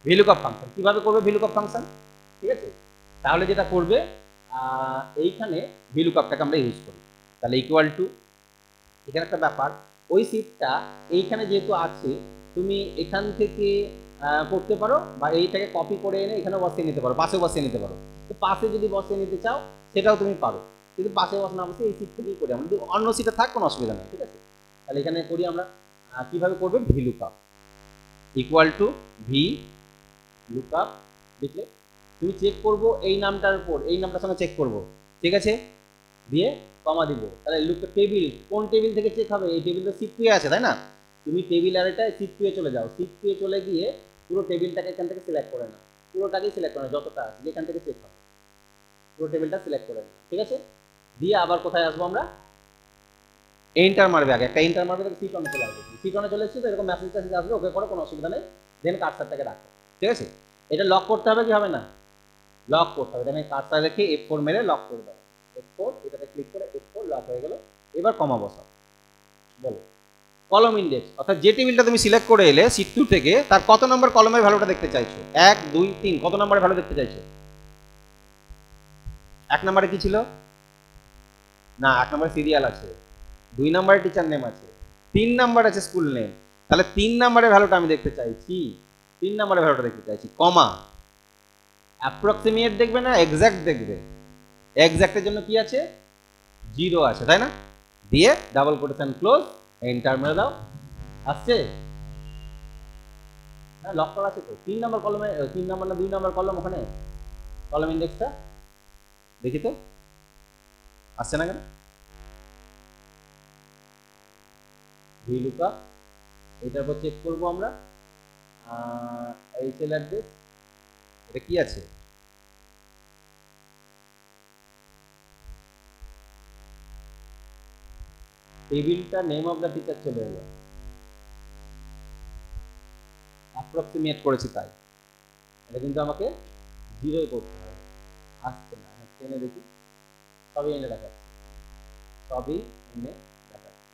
ভিলুকআপ ফাংশন কিভাবে করবে, ভিলুকআপ ফাংশন, ঠিক আছে। তাহলে যেটা করবে, এইখানে ভিলুকআপটাকে আমরা ইউজ করি, তাহলে ইকুয়াল টু, এখানে একটা ব্যাপার, ওই সিটটা এইখানে যেহেতু আছে, তুমি এখান থেকে করতে পারো, বা এইটাকে কপি করে এনে এখানে বসিয়ে নিতে পারো, পাশে বসিয়ে নিতে পারো। তো পাশে যদি বসিয়ে নিতে চাও সেটাও তুমি পারো, কিন্তু পাশে বসে না বসে এই সিট থেকেই করি আমরা, যদি অন্য সিটে থাক কোনো অসুবিধা নেই, ঠিক আছে। তাহলে এখানে করি আমরা, কিভাবে করবে, V lookup equal to V lookup লিখলে তুমি চেক করবো এই নামটার উপর, এই নামটার সঙ্গে চেক করবো, ঠিক আছে, দিয়ে কমা দিব। তাহলে লুক টেবিল, কোন টেবিল থেকে চেক হবে, এই টেবিল তো সিট 2 আছে তাই না, তুমি টেবিল অ্যারেটায় সিট 2 চলে যাও, সিট 2 চলে গিয়ে পুরো টেবিলটাকে এখান থেকে সিলেক্ট করে নাও, পুরোটাকেই সিলেক্ট করে নাও, যতটা আছে যেখান থেকে চেক হবে, পুরো টেবিলটা সিলেক্ট করে নিলাম, ঠিক আছে। দিয়ে আবার কোথায় আসবো আমরা, এন্টার মারবে, আগে একটা এন্টার মারবে, সিট অনে চলে আসবে, সিট অনে চলে এসেছে তো এরকম মেসেজ টেসেজ আসবে, ওকে করো, কোনো অসুবিধা নেই। দেন কার্সারটাকে রাখো, ঠিক আছে। এটা লক করতে হবে কি হবে না, লক করতে হবে। আমি কার্সার রেখে F4 মেরে লক করে দেবো, F4 এটাতে ক্লিক করে F4 লক হয়ে গেল। এবার কমা বসাও, বলো কলম ইন্ডেক্স, অর্থাৎ যে টেবিলটা তুমি সিলেক্ট করে এলে সিট 2 থেকে, তার কত নম্বর কলমের ভ্যালুটা দেখতে চাইছো, 1 2 3, কত নম্বরের ভ্যালু দেখতে চাইছো? 1 নম্বরে কি ছিল না, 1 নম্বরে সিরিয়াল আছে, 2 নম্বরে টিচার নেম আছে, 3 নাম্বার আছে স্কুল নেম, তাহলে 3 নম্বরের ভ্যালুটা আমি দেখতে চাইছি, 3 নম্বরের ভ্যালুটা দেখতে চাইছি, কমা, অ্যাপ্রক্সিমেট দেখবে না এক্সাক্ট দেখবে, এক্সাক্টের জন্য কি আছে 0 আছে, তাই না, দিয়ে ডাবল কোটেশন ক্লোজ, এন্টার মেরে দাও, আসছে না, লক করা আছে তো 3 নম্বর কলমে, 3 নম্বর না 2 নম্বর কলম, ওখানে কলম ইন্ডেক্সটা দেখি তো আসছে না কেন, ভিলুকা, এটার পর চেক করবো আমরা, এইচএল অ্যাড্রেস, এটা কি আছে, টেবিলটা নেম অফ দ্য টিচার চলে এলো, অ্যাপ্রক্সিমেট করেছি তাই, এটা কিন্তু আমাকে 0 করতে হবে, আসছে না, টেনে দেখি, সবই এনে দেখাচ্ছে, সবই এনে দেখাচ্ছে,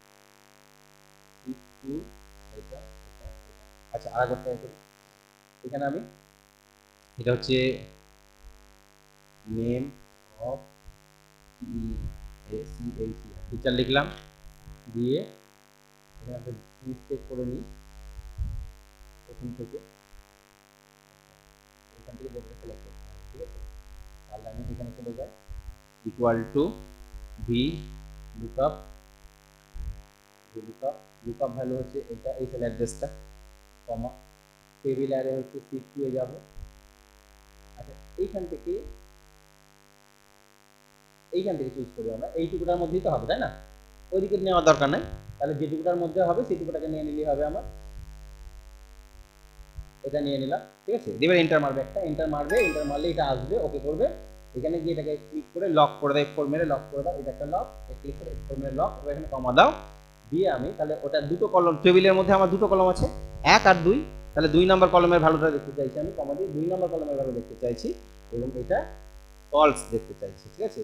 এটা এটা এটা, আচ্ছা আর একটা করি, এখানে আমি এটা হচ্ছে নেম অফ টিচার লিখলাম, দিয়ে এখানে একটা মিস্টেক করে নিই, প্রথম থেকে এখান থেকে ডেটা সিলেক্ট করতে হবে, ঠিক আছে। তাহলে আমি এখানে চলে যাই, equal to V lookup, lookup value হচ্ছে এটা, এই সেল অ্যাড্রেসটা, কমা, টেবিল অ্যারে হচ্ছে সিট 2 এ যাবো, আচ্ছা এইখান থেকে চুজ করি আমরা, এইটুকুটার মধ্যেই তো হবে তাই না, ওইদিকে নেওয়ার দরকার নাই, তাহলে যেটুকুটার মধ্যে হবে সেটুকুটাকে নিয়ে নিলেই হবে আমার, এটা নিয়ে নিলাম, ঠিক আছে। এবার এন্টার মারবে, একটা এন্টার মারবে, এন্টার মারলে এটা আসবে, ওকে করবে, এখানে গিয়ে এটাকে ক্লিক করে লক করে দাও, F4 মেরে লক করে দাও, এটা একটা লক, ক্লিক করে F4 মেরে লক, এখানে কমা দাও, দিয়ে আমি তাহলে ওটা দুটো কলম, টেবিলের মধ্যে আমার দুটো কলম আছে 1 আর 2, তাহলে 2 নাম্বার কলমের ভ্যালুটা দেখতে চাইছি আমি, কমা দিয়ে 2 নাম্বার কলমের ভ্যালু দেখতে চাইছি, এবং এটা ফলস দেখতে চাইছি, ঠিক আছে,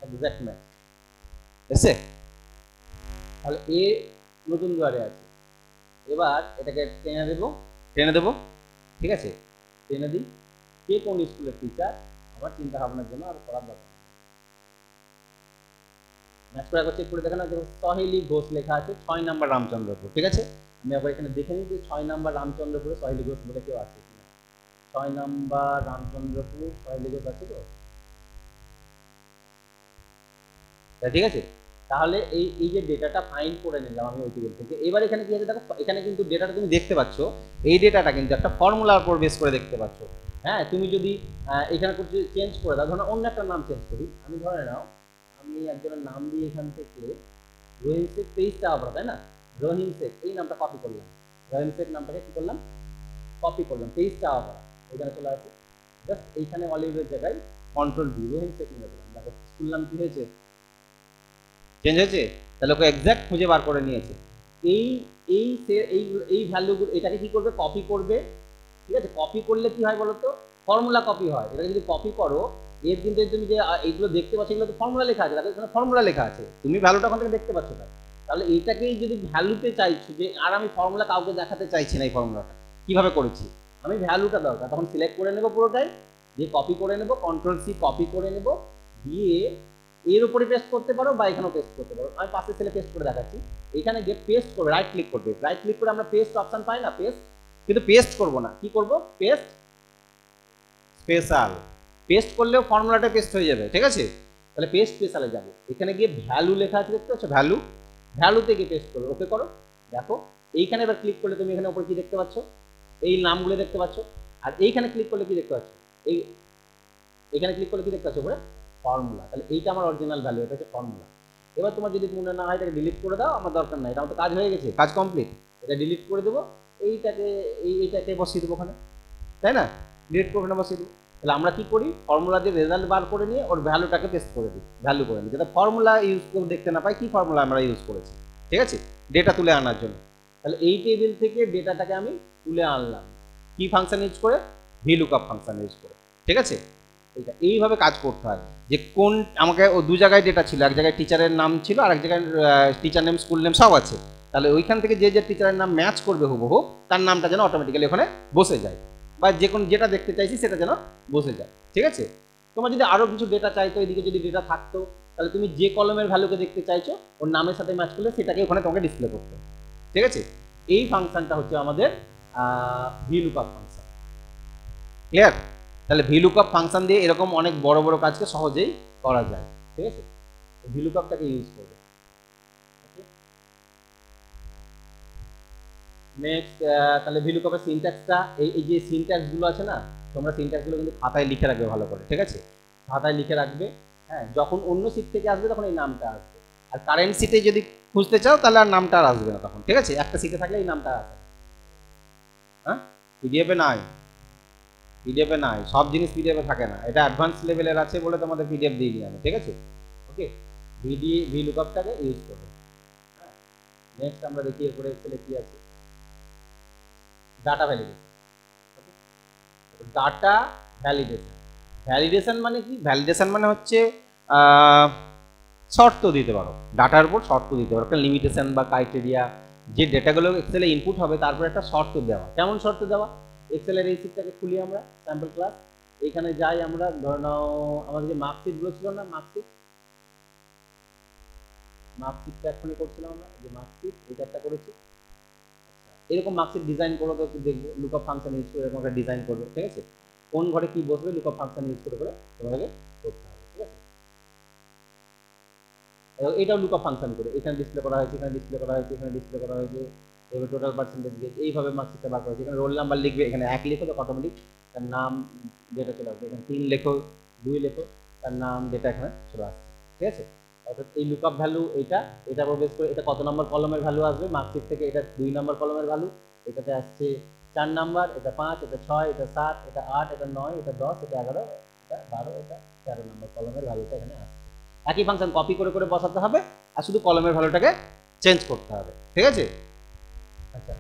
এক্সাক্ট ম্যাচ এসে, তাহলে এ নতুন দুয়ারে আছে, এবার এটাকে টেনে দেবো, ঠিক আছে, টেনে দিই, কে কোন স্কুলের টিচার আমার চিন্তা ভাবনার জন্য আর করার দরকার নেই, ম্যাচ করে একবার চেক করে দেখেন, দেখুন সহেলি ঘোষ লেখা আছে 6 নাম্বার রামচন্দ্রপুর, ঠিক আছে, আমি আবার এখানে দেখে নিই যে 6 নাম্বার রামচন্দ্রপুরে সহেলি ঘোষ বলে কেউ আছে কিনা, 6 নাম্বার রামচন্দ্রপুর সহেলি ঘোষ আছে তো, ঠিক আছে। তাহলে এই যে ডেটাটা ফাইন্ড করে নিলাম আমি ওই টেবিল থেকে, এবার এখানে কি আছে দেখো, এখানে কিন্তু ডেটাটা তুমি দেখতে পাচ্ছ, এই ডেটাটা কিন্তু একটা ফর্মুলার উপর বেস করে দেখতে পাচ্ছ, হ্যাঁ, তুমি যদি এখানে চেঞ্জ করে দাও, ধরো অন্য একটা নাম চেঞ্জ করি, আমি ধরে নাও আমি একজনের নাম দিয়ে এখান থেকে রহিম শেখ 23টা আবার, তাই না, রহিম শেখ এই নামটা কপি করলাম, রহিম শেখ নামটাকে কি করলাম, কপি করলাম, 23টা আবার এখানে চলে আসে, জাস্ট এইখানে অলিভের জায়গায় কন্ট্রোল ভি রহিম শেখ নিয়ে দিলাম, দেখো স্কুল নাম কি হয়েছে, চেঞ্জ হয়েছে, তাহলে ওকে এক্সাক্ট খুঁজে বার করে নিয়েছে, এই এই এই ভ্যালুগুলো এটাকে কি করবে, কপি করবে, ঠিক আছে, কপি করলে কি হয় বলো তো, ফর্মুলা কপি হয়, এটা যদি কপি করো, এর কিন্তু তুমি যে এইগুলো দেখতে পাচ্ছ এগুলো তো ফর্মুলা লেখা আছে, তাহলে এখানে ফর্মুলা লেখা আছে, তুমি ভ্যালুটা ওখান থেকে দেখতে পাচ্ছ না, তাহলে এইটাকেই যদি ভ্যালুতে চাইছো যে আর আমি ফর্মুলা কাউকে দেখাতে চাইছি না, এই ফর্মুলাটা কিভাবে করেছি, আমি ভ্যালুটা দরকার, তখন সিলেক্ট করে নেবো পুরোটাই, দিয়ে কপি করে নেবো, কন্ট্রোল সি কপি করে নেবো, দিয়ে এর উপরে পেস্ট করতে পারো বা এখানেও পেস্ট করতে পারো, আমি পাশে সেলে পেস্ট করে দেখাচ্ছি, এখানে গিয়ে পেস্ট করবে, রাইট ক্লিক করবে, রাইট ক্লিক করে আমরা পেস্ট অপশন পাই না, পেস্ট, কিন্তু পেস্ট করব না, কি করব, পেস্ট স্পেশাল, পেস্ট করলেও ফর্মুলাটা পেস্ট হয়ে যাবে, ঠিক আছে, তাহলে পেস্ট স্পেশালে যাব, এখানে গিয়ে ভ্যালু লেখা আছে দেখতে পাচ্ছ, ভ্যালুতে গিয়ে পেস্ট করবে, ওকে করো, দেখো এইখানে এবার ক্লিক করলে তুমি এখানে উপরে কি দেখতে পাচ্ছ, এই নামগুলো দেখতে পাচ্ছ, আর এইখানে ক্লিক করলে কি দেখতে পাচ্ছ, এই এখানে ক্লিক করলে কি দেখতে পাচ্ছ উপরে ফর্মুলা, তাহলে এইটা আমার অরিজিনাল ভ্যালু, এটা হচ্ছে ফর্মুলা। এবার তোমার যদি মনে না হয় এটাকে ডিলিট করে দাও, আমার দরকার নাই, এটা তো কাজ হয়ে গেছে, কাজ কমপ্লিট, এটা ডিলিট করে দেবো, এইটাকে বসিয়ে দেবো ওখানে, তাই না, ডিলিট করবে না বসিয়ে দেবো, তাহলে আমরা কি করি, ফর্মুলা দিয়ে রেজাল্ট বার করে নিয়ে ওর ভ্যালুটাকে পেস্ট করে দিই, ভ্যালু করে নিই, যাতে ফর্মুলা ইউজ করে দেখতে না পাই কি ফর্মুলা আমরা ইউজ করেছি, ঠিক আছে, ডেটা তুলে আনার জন্য। তাহলে এই টেবিল থেকে ডেটাটাকে আমি তুলে আনলাম কি ফাংশন ইউজ করে, ভিলুকআপ ফাংশন ইউজ করে, ঠিক আছে। এটা এইভাবে কাজ করতে হয়, যে কোন আমাকে ও দু জায়গায় ডেটা ছিল, এক জায়গায় টিচারের নাম ছিল আর এক জায়গায় টিচার নেম স্কুল নেম সব আছে। তাহলে ওইখান থেকে যে যে টিচারের নাম ম্যাচ করবে হুবহু তার নামটা যেন অটোমেটিক্যালি ওখানে বসে যায়, বা যে কোনো যেটা দেখতে চাইছি সেটা যেন বসে যায়, ঠিক আছে। তোমার যদি আরও কিছু ডেটা চাইতো, এদিকে যদি ডেটা থাকতো, তাহলে তুমি যে কলমের ভ্যালুকে দেখতে চাইছো ওর নামের সাথে ম্যাচ করলে সেটাকে ওখানে তোমাকে ডিসপ্লে করতে, ঠিক আছে। এই ফাংশনটা হচ্ছে আমাদের ভিলুকআপ ফাংশন, ক্লিয়ার। তাহলে ভিলুকআপ ফাংশন দিয়ে এরকম অনেক বড় বড় কাজকে সহজেই করা যায়, ঠিক আছে। ভিলুকআপটাকে ইউজ করবে। নেক্সট, তাহলে ভিলুকআপের সিনট্যাক্সটা, এই যে সিনট্যাক্সগুলো আছে না, তোমরা সিনট্যাক্সগুলো কিন্তু খাতায় লিখে রাখবে ভালো করে, ঠিক আছে, খাতায় লিখে রাখবে। হ্যাঁ, যখন অন্য সিট থেকে আসবে তখন এই নামটা আসবে, আর কারেন্ট সিটে যদি খুঁজতে চাও তাহলে আর নামটা আর আসবে না তখন, ঠিক আছে। একটা সিটে থাকলে এই নামটা আসে। হ্যাঁ, পিডিএফে নাই, পিডিএফে নাই, সব জিনিস পিডিএফে থাকে না, এটা অ্যাডভান্স লেভেলের আছে বলে তোমাদের পিডিএফ দিইনি আমি, ঠিক আছে। ওকে, ভিলুকআপটাকে ইউজ করবে। হ্যাঁ, নেক্সট আমরা দেখি এরপরে এক্সেলে কি আছে, data validation. Data validation, validation মানে কি, ভ্যালিডেশন মানে হচ্ছে শর্ত দিতে পারো, ডাটার উপর শর্ত দিতে পারো, একটা লিমিটেশন বা ক্রাইটেরিয়া, যে ডেটাগুলো এক্সেলে ইনপুট হবে তারপর একটা শর্ত দেওয়া। কেমন শর্ত দেওয়া, এক্সেলের এই সিটটাকে খুলি আমরা, স্যাম্পল ক্লাস, এখানে যাই আমরা, ধরে নাও আমাদের যে মার্কশিটগুলো ছিল না, মার্কশিটটা এখনই করছিলাম আমরা, যে মার্কশিট এটা একটা করেছি, এরকম মার্কশিট ডিজাইন করো তো দেখবে, লুকআপ ফাংশন ইউজ করে এরকম একটা ডিজাইন করবে, ঠিক আছে। কোন ঘরে কি বসবে লুকআপ ফাংশন ইউজ করে তোমাকে করতে হবে, ঠিক আছে। এটাও লুকআপ ফাংশন করে, এখানে ডিসপ্লে করা হয়েছে, এখানে ডিসপ্লে করা হয়েছে, এখানে ডিসপ্লে করা হয়েছে, এবার টোটাল পার্সেন্টেজ দিয়ে এইভাবে মার্কশিটটা বার করেছে। এখানে রোল নাম্বার লিখবে, এখানে 1 লেখো তো অটোমেটিক তার নাম যেটা চলে আসবে, এখানে 3 লেখো, 2 লেখো, তার নাম যেটা এখানে চলে আসছে, ঠিক আছে। অর্থাৎ এই লুকআপ ভ্যালু এটা বেস করে এটা কত নম্বর কলমের ভ্যালু আসবে মার্কশিট থেকে, এটা 2 নম্বর কলমের ভ্যালু, এটাতে আসছে 4 নাম্বার, এটা 5, এটা 6, এটা 7, এটা 8, এটা 9, এটা 10, এটা 11, এটা 12, এটা 13 নম্বর কলমের ভ্যালুটা এখানে আসছে। একই ফাংশন কপি করে করে বসাতে হবে, আর শুধু কলমের ভ্যালুটাকে চেঞ্জ করতে হবে, ঠিক আছে। আচ্ছা,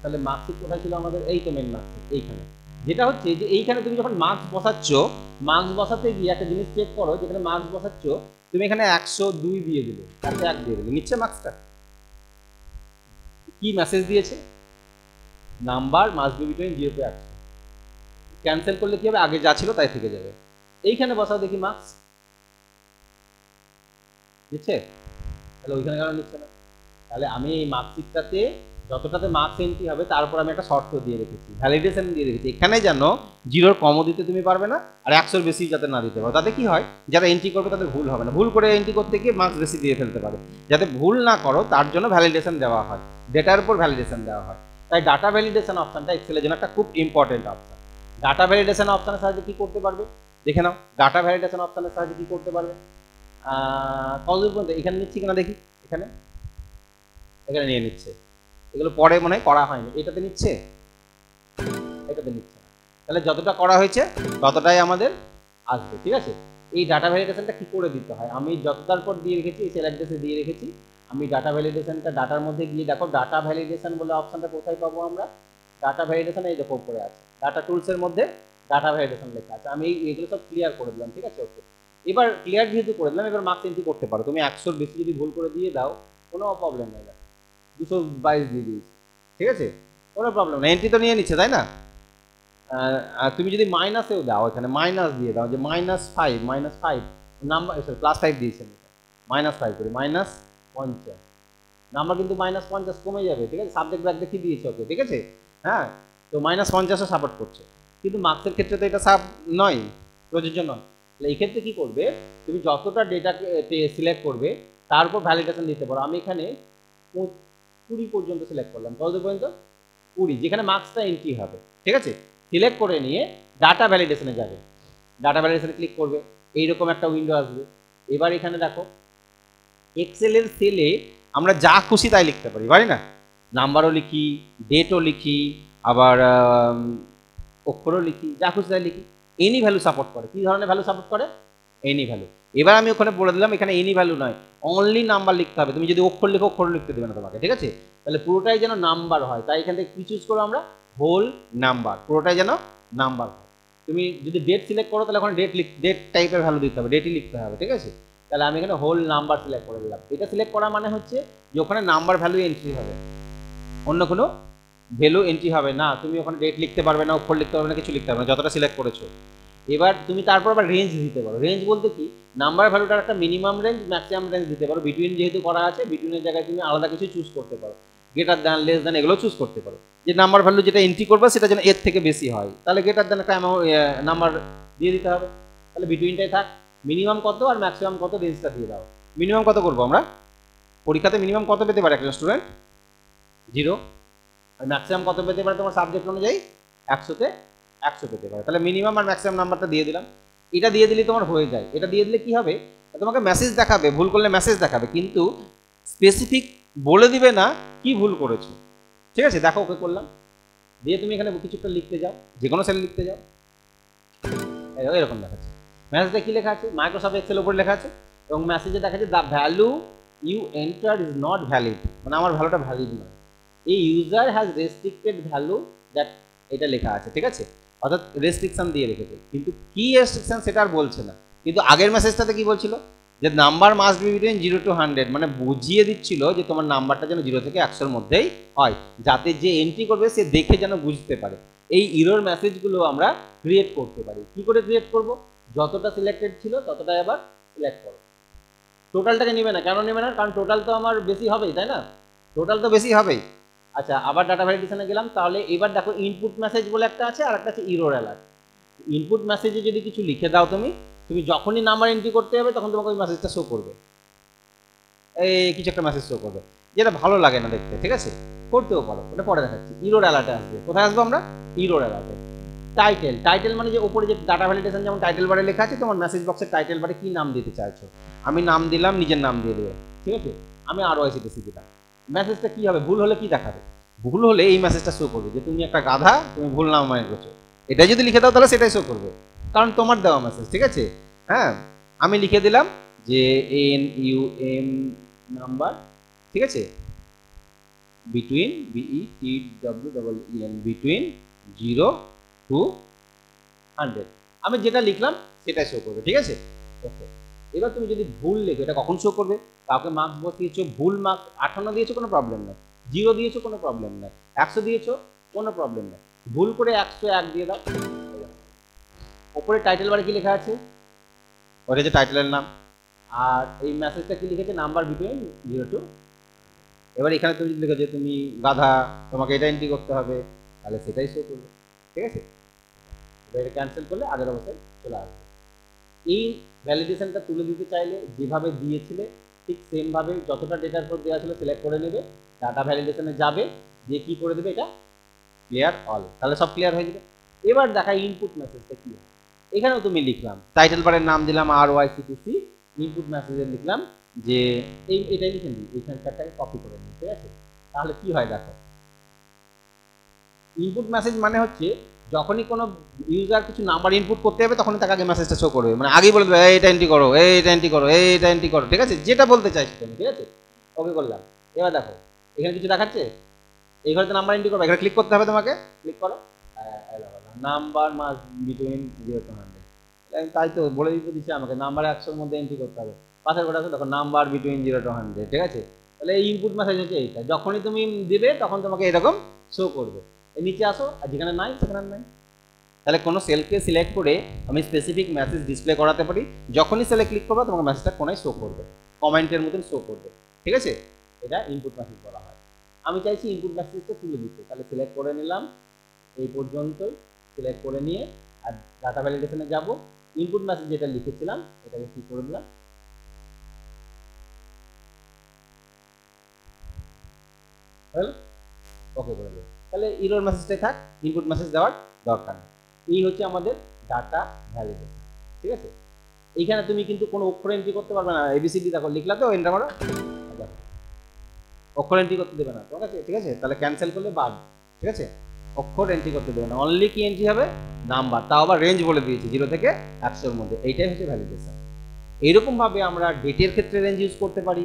তাহলে মার্কশিট কোথায় ছিল আমাদের, এই তো মেন মার্কশিট এইখানে। যেটা হচ্ছে যে এইখানে তুমি যখন মার্কস বসাচ্ছ, মার্কস বসাতে গিয়ে একটা জিনিস চেক করো, যেখানে মার্কস বসাচ্ছ তুমি এখানে 102 দিয়ে দিলে, 101 দিয়ে দিলে, নিচ্ছে মার্কসটা, কি মেসেজ দিয়েছে, number must be between 0 to 100, cancel করলে কি হবে, আগে যা ছিল তাই থেকে যাবে। এইখানে বসাও দেখি মার্কস নিচ্ছে, তাহলে ওইখানে কেন নিচ্ছে না, তাহলে আমি এই মার্কশিটটাতে যতটাতে মার্কস এন্ট্রি হবে তার উপর আমি একটা শর্ত দিয়ে রেখেছি, ভ্যালিডেশন দিয়ে রেখেছি, এখানে যেন 0-র কমও দিতে তুমি পারবে না, আর 100-র বেশি যাতে না দিতে পারো, তাতে কি হয় যারা এন্ট্রি করবে তাদের ভুল হবে না, ভুল করে এন্ট্রি করতে গিয়ে মার্কস বেশি দিয়ে ফেলতে পারে, যাতে ভুল না করো তার জন্য ভ্যালিডেশন দেওয়া হয়, ডেটার উপর ভ্যালিডেশন দেওয়া হয়। তাই ডাটা ভ্যালিডেশন অপশনটা এক্সেলের জন্য একটা খুব ইম্পর্টেন্ট অপশন। ডাটা ভ্যালিডেশন অপশনের সাহায্যে কি করতে পারবে, দেখে নাও, ডাটা ভ্যালিডেশন অপশনের সাহায্যে কি করতে পারবে, কতদূর পর্যন্ত এখানে নিচ্ছি কিনা দেখি, এখানে এখানে নিয়ে নিচ্ছে, এগুলো পরে মনে হয় করা হয়নি, এটাতে নিচ্ছে, এটাতে নিচ্ছে না, তাহলে যতটা করা হয়েছে ততটাই আমাদের আসবে, ঠিক আছে। এই ডাটা ভ্যালিডেশনটা কি করে দিতে হয়, আমি যতটার পর দিয়ে রেখেছি, সেল অ্যাড্রেসে দিয়ে রেখেছি, আমি ডাটা ভ্যালিডেশনটা ডাটার মধ্যে গিয়ে দেখো ডাটা ভ্যালিডেশন বলে অপশনটা কোথায় পাবো আমরা, ডাটা ভ্যালিডেশন এই দেখো করে আছে, ডাটা টুলসের মধ্যে ডাটা ভ্যালিডেশন লেখা আছে, আমি এগুলো সব ক্লিয়ার করে দিলাম, ঠিক আছে। ওকে, এবার ক্লিয়ার যেহেতু করে দিলাম, এবার মার্কস এন্ট্রি করতে পারো, তুমি 100-র বেশি যদি ভুল করে দিয়ে দাও কোনো প্রবলেম নেই, 222 দিয়ে দিয়েছি, ঠিক আছে, কোনো প্রবলেম নেই, এন্ট্রি তো নিয়ে নিচ্ছে, তাই না। তুমি যদি মাইনাসেও দাও, এখানে মাইনাস দিয়ে দাও, যে -5 নাম্বার, সরি +5 দিয়েছেন, -5 করি, -50 নাম্বার কিন্তু -50 কমে যাবে, ঠিক আছে, সাবজেক্ট ব্র্যাক দেখিয়ে দিয়েছে ওকে, ঠিক আছে। হ্যাঁ, তো -50ও সাপোর্ট করছে, কিন্তু মার্কসের ক্ষেত্রে তো এটা সাব নয়, প্রযোজ্য নয়। তাহলে এই ক্ষেত্রে কি করবে, তুমি যতটা ডেটাকে সিলেক্ট করবে তার উপর ভ্যালিডেশন দিতে পারো, আমি এখানে 20 পর্যন্ত সিলেক্ট করলাম, কত পর্যন্ত 20, যেখানে মার্কসটা এন্ট্রি হবে, ঠিক আছে। সিলেক্ট করে নিয়ে ডাটা ভ্যালিডেশনে যাবে, ডাটা ভ্যালিডেশনে ক্লিক করবে, এইরকম একটা উইন্ডো আসবে। এবার এখানে দেখো এক্সেলের সেলে আমরা যা খুশি তাই লিখতে পারি না, নাম্বারও লিখি, ডেটও লিখি, আবার অক্ষরও লিখি, যা খুশি তাই লিখি। এনি ভ্যালু সাপোর্ট করে। কি ধরনের ভ্যালু সাপোর্ট করে? Any value. এবার আমি ওখানে বলে দিলাম এখানে এনি ভ্যালু নয়, অনলি নাম্বার লিখতে হবে। তুমি যদি অক্ষর লিখো অক্ষর লিখতে দেবে না তোমাকে, ঠিক আছে? তাহলে পুরোটাই যেন নাম্বার হয়, তাই এখান থেকে কি চুজ করবো আমরা? হোল নাম্বার, পুরোটাই যেন নাম্বার হয়। তুমি যদি ডেট সিলেক্ট করো তাহলে ওখানে ডেট টাইপের ভ্যালু দিতে হবে, ডেটই লিখতে হবে, ঠিক আছে? তাহলে আমি এখানে হোল নাম্বার সিলেক্ট করে দিলাম। এটা সিলেক্ট করা মানে হচ্ছে যে ওখানে নাম্বার ভ্যালু এন্ট্রি হবে, অন্য কোনো ভ্যালু এন্ট্রি হবে না। তুমি ওখানে ডেট লিখতে পারবে না, অক্ষর লিখতে পারবে না, কিছু লিখতে পারবে না, যতটা সিলেক্ট করেছো। এবার তুমি তারপর আবার রেঞ্জ দিতে পারো। রেঞ্জ বলতে কি, নাম্বার ভ্যালুটার একটা মিনিমাম রেঞ্জ, ম্যাক্সিমাম রেঞ্জ দিতে পারো। বিটুইন যেহেতু করা আছে, বিটুইনের জায়গায় তুমি আলাদা কিছু চুজ করতে পারো, গ্রেটার দ্যান, লেস দ্যান, এগুলো চুজ করতে পারো। যে নাম্বার ভ্যালু যেটা এন্ট্রি করবে সেটা যেন এর থেকে বেশি হয়, তাহলে গ্রেটার দ্যান একটা নাম্বার দিয়ে দিতে হবে। তাহলে বিটুইনটাই থাক। মিনিমাম কত আর ম্যাক্সিমাম কত, রেঞ্জটা দিয়ে দাও। মিনিমাম কত করবো আমরা? পরীক্ষাতে মিনিমাম কত পেতে পারে একজন স্টুডেন্ট? 0। আর ম্যাক্সিমাম কত পেতে পারে তোমার সাবজেক্ট অনুযায়ী? 100-তে 100 পেতে পারে। তাহলে মিনিমাম আর ম্যাক্সিমাম নাম্বারটা দিয়ে দিলাম। এটা দিয়ে দিলে তোমার হয়ে যায়। এটা দিয়ে দিলে কি হবে, তোমাকে মেসেজ দেখাবে, ভুল করলে মেসেজ দেখাবে, কিন্তু স্পেসিফিক বলে দিবে না কি ভুল করেছো, ঠিক আছে? দেখো, ওকে করলাম, দিয়ে তুমি এখানে কিছু একটা লিখতে যাও, যে কোনো সেল লিখতে যাও, এরকম দেখাচ্ছে। মেসেজে কি লেখা আছে? মাইক্রোসফট এক্সেল উপরে লেখা আছে, এবং মেসেজে দেখাচ্ছে the value you enter is not valid, মানে আমার ভ্যালুটা ভ্যালিড নয়। এই user has restricted value that, এটা লেখা আছে, ঠিক আছে? অর্থাৎ রেস্ট্রিকশন দিয়ে রেখেছে, কিন্তু কি রেস্ট্রিকশন সেটা আর বলছে না। কিন্তু আগের মেসেজটাতে কি বলছিল? যে number must be between 0 to 100, মানে বুঝিয়ে দিচ্ছিল যে তোমার নাম্বারটা যেন 0 থেকে 100-র মধ্যেই হয়, যাতে যে এন্ট্রি করবে সে দেখে যেন বুঝতে পারে। এই ইরর মেসেজগুলো আমরা ক্রিয়েট করতে পারি। কি করে ক্রিয়েট করব? যতটা সিলেক্টেড ছিল ততটাই আবার সিলেক্ট করো। টোটালটাকে নেবে না, কেন নেবে না? কারণ টোটাল তো আমার বেশি হবেই, তাই না? টোটাল তো বেশি হবেই। আচ্ছা, আবার ডাটা ভ্যালিডেশনে গেলাম। তাহলে এবার দেখো, ইনপুট মেসেজ বলে একটা আছে, আর একটা আছে ইরর অ্যালার্ট। ইনপুট মেসেজে যদি কিছু লিখে দাও তুমি, তুমি যখনই নাম্বার এন্ট্রি করতে যাবে তখন তোমাকে ওই মেসেজটা শো করবে, এই কিছু একটা মেসেজ শো করবে, যেটা ভালো লাগে না দেখতে, ঠিক আছে? করতেও পারো, ওটা পরে দেখাচ্ছি। ইরর অ্যালার্টে আসবে। কোথায় আসবো আমরা? ইরর অ্যালার্টে। টাইটেল, টাইটেল মানে যে উপরে যে ডাটা ভ্যালিডেশন যেমন টাইটেল বারে লেখা আছে, তোমার মেসেজ বক্সের টাইটেল বারে কি নাম দিতে চাইছো? আমি নাম দিলাম, নিজের নাম দিয়ে দেবো, ঠিক আছে? আমি ROICTC দিলাম। মেসেজটা কি হবে? ভুল হলে কি দেখাবে? ভুল হলে এই মেসেজটা শো করবে যে তুমি একটা গাধা, তুমি ভুল নাম মানে করছো। এটাই যদি লিখে দাও তাহলে সেটাই শো করবে, কারণ তোমার দেওয়া মেসেজ, ঠিক আছে? হ্যাঁ, আমি লিখে দিলাম যে NUM নাম্বার, ঠিক আছে, বিটুইন BETWEEN বিটুইন 0 to 100। আমি যেটা লিখলাম সেটাই শো করবে, ঠিক আছে? ওকে। এবার তুমি যদি ভুল লেখো, এটা কখন শো করবে? কাউকে মার্কস বসিয়েছো, ভুল মার্কস 58 দিয়েছো, কোনো প্রবলেম নেই। 0 দিয়েছো, কোনো প্রবলেম নেই। 100 দিয়েছো, কোনো প্রবলেম নেই। ভুল করে 101 দিয়ে দাও। ওপরে টাইটেল বারে কি লেখা আছে? ওটা যে টাইটেলের নাম। আর এই মেসেজটা কি লিখেছে? Number between 0 to। এবার এখানে তুমি যদি লিখো যে তুমি গাধা, তোমাকে এটা এন্ট্রি করতে হবে, তাহলে সেটাই শো করবে, ঠিক আছে? এটা ক্যান্সেল করলে আগের অবস্থায় চলে আসবে। এই ভ্যালিডেশনটা তুলে দিতে চাইলে যেভাবে দিয়েছিলে ঠিক সেমভাবে যতটা ডেটার পর দেওয়া ছিল সিলেক্ট করে নেবে, ডাটা ভ্যালিডেশনে যাবে, দিয়ে কি করে দেবে? এটা ক্লিয়ার অল, তাহলে সব ক্লিয়ার হয়ে যাবে। এবার দেখা ইনপুট মেসেজটা কি হয়। এখানেও তুমি লিখলাম, টাইটেল বারের নাম দিলাম ROICTC, ইনপুট মেসেজে লিখলাম যে এটাই লিখে নিই, এইখানটাকে কপি করে নিই, ঠিক আছে? তাহলে কি হয় দেখো, ইনপুট মেসেজ মানে হচ্ছে যখনই কোনো ইউজার কিছু নাম্বার ইনপুট করতে হবে তখনই তাকে আগে মেসেজটা শো করবে, মানে আগেই বলে দেবে এইটা এন্ট্রি করো, এইটা এন্ট্রি করো, এইটা এন্ট্রি করো, ঠিক আছে? যেটা বলতে চাইছি তুমি, ঠিক আছে? ওকে করলাম। এবার দেখো এখানে কিছু দেখাচ্ছে, এই ঘরে তো নাম্বার এন্ট্রি করবে, এখানে ক্লিক করতে হবে তোমাকে, ক্লিক করো, নাম্বার মাস বিটুইন 0 to 100। তাই তো বলে দিতে দিচ্ছে আমাকে নাম্বার 100-র মধ্যে এন্ট্রি করতে হবে। পাশের ঘরে আছে দেখো, নাম্বার বিটুইন 0 to 100, ঠিক আছে? তাহলে এই ইনপুট মেসেজ হচ্ছে এইটা, যখনই তুমি দিবে তখন তোমাকে এরকম শো করবে। নিচে আসো, আর যেখানে নাই সেখানে নাই। তাহলে কোনো সেলকে সিলেক্ট করে আমি স্পেসিফিক মেসেজ ডিসপ্লে করাতে পারি। যখনই সেলে ক্লিক করবে তোমাকে মেসেজটা কোনায় শো করবে, কমেন্টের মতন শো করবে, ঠিক আছে? এটা ইনপুট মেসেজ বলা হয়। আমি চাইছি ইনপুট মেসেজটা তুলে দিতে, তাহলে সিলেক্ট করে নিলাম, এই পর্যন্তই সিলেক্ট করে নিয়ে আর ডাটা ভ্যালিডেশনে যাব। ইনপুট মেসেজ যেটা লিখেছিলাম এটাকে কি করে দিলাম, ওকে করে দিলাম। তাহলে ইরর মেসেজটাই থাক, ইনপুট মেসেজ দেওয়ার দরকার নেই। এই হচ্ছে আমাদের ডাটা ভ্যালিডেশন, ঠিক আছে? এইখানে তুমি কিন্তু কোনো অক্ষর এন্ট্রি করতে পারবে না। ABCD দেখো লিখলা তো, এন্টার মারো, অক্ষর এন্ট্রি করতে দেবে না, ঠিক আছে? ঠিক আছে, তাহলে ক্যান্সেল করলে বাদ, ঠিক আছে? অক্ষর এন্ট্রি করতে দেবে না, অনলি কি এন্ট্রি হবে, নাম্বার, তাও আবার রেঞ্জ বলে দিয়েছি 0 থেকে 100 মধ্যে। এইটাই হচ্ছে ভ্যালিডেশন। এইরকম ভাবে আমরা ডেটের ক্ষেত্রে রেঞ্জ ইউজ করতে পারি,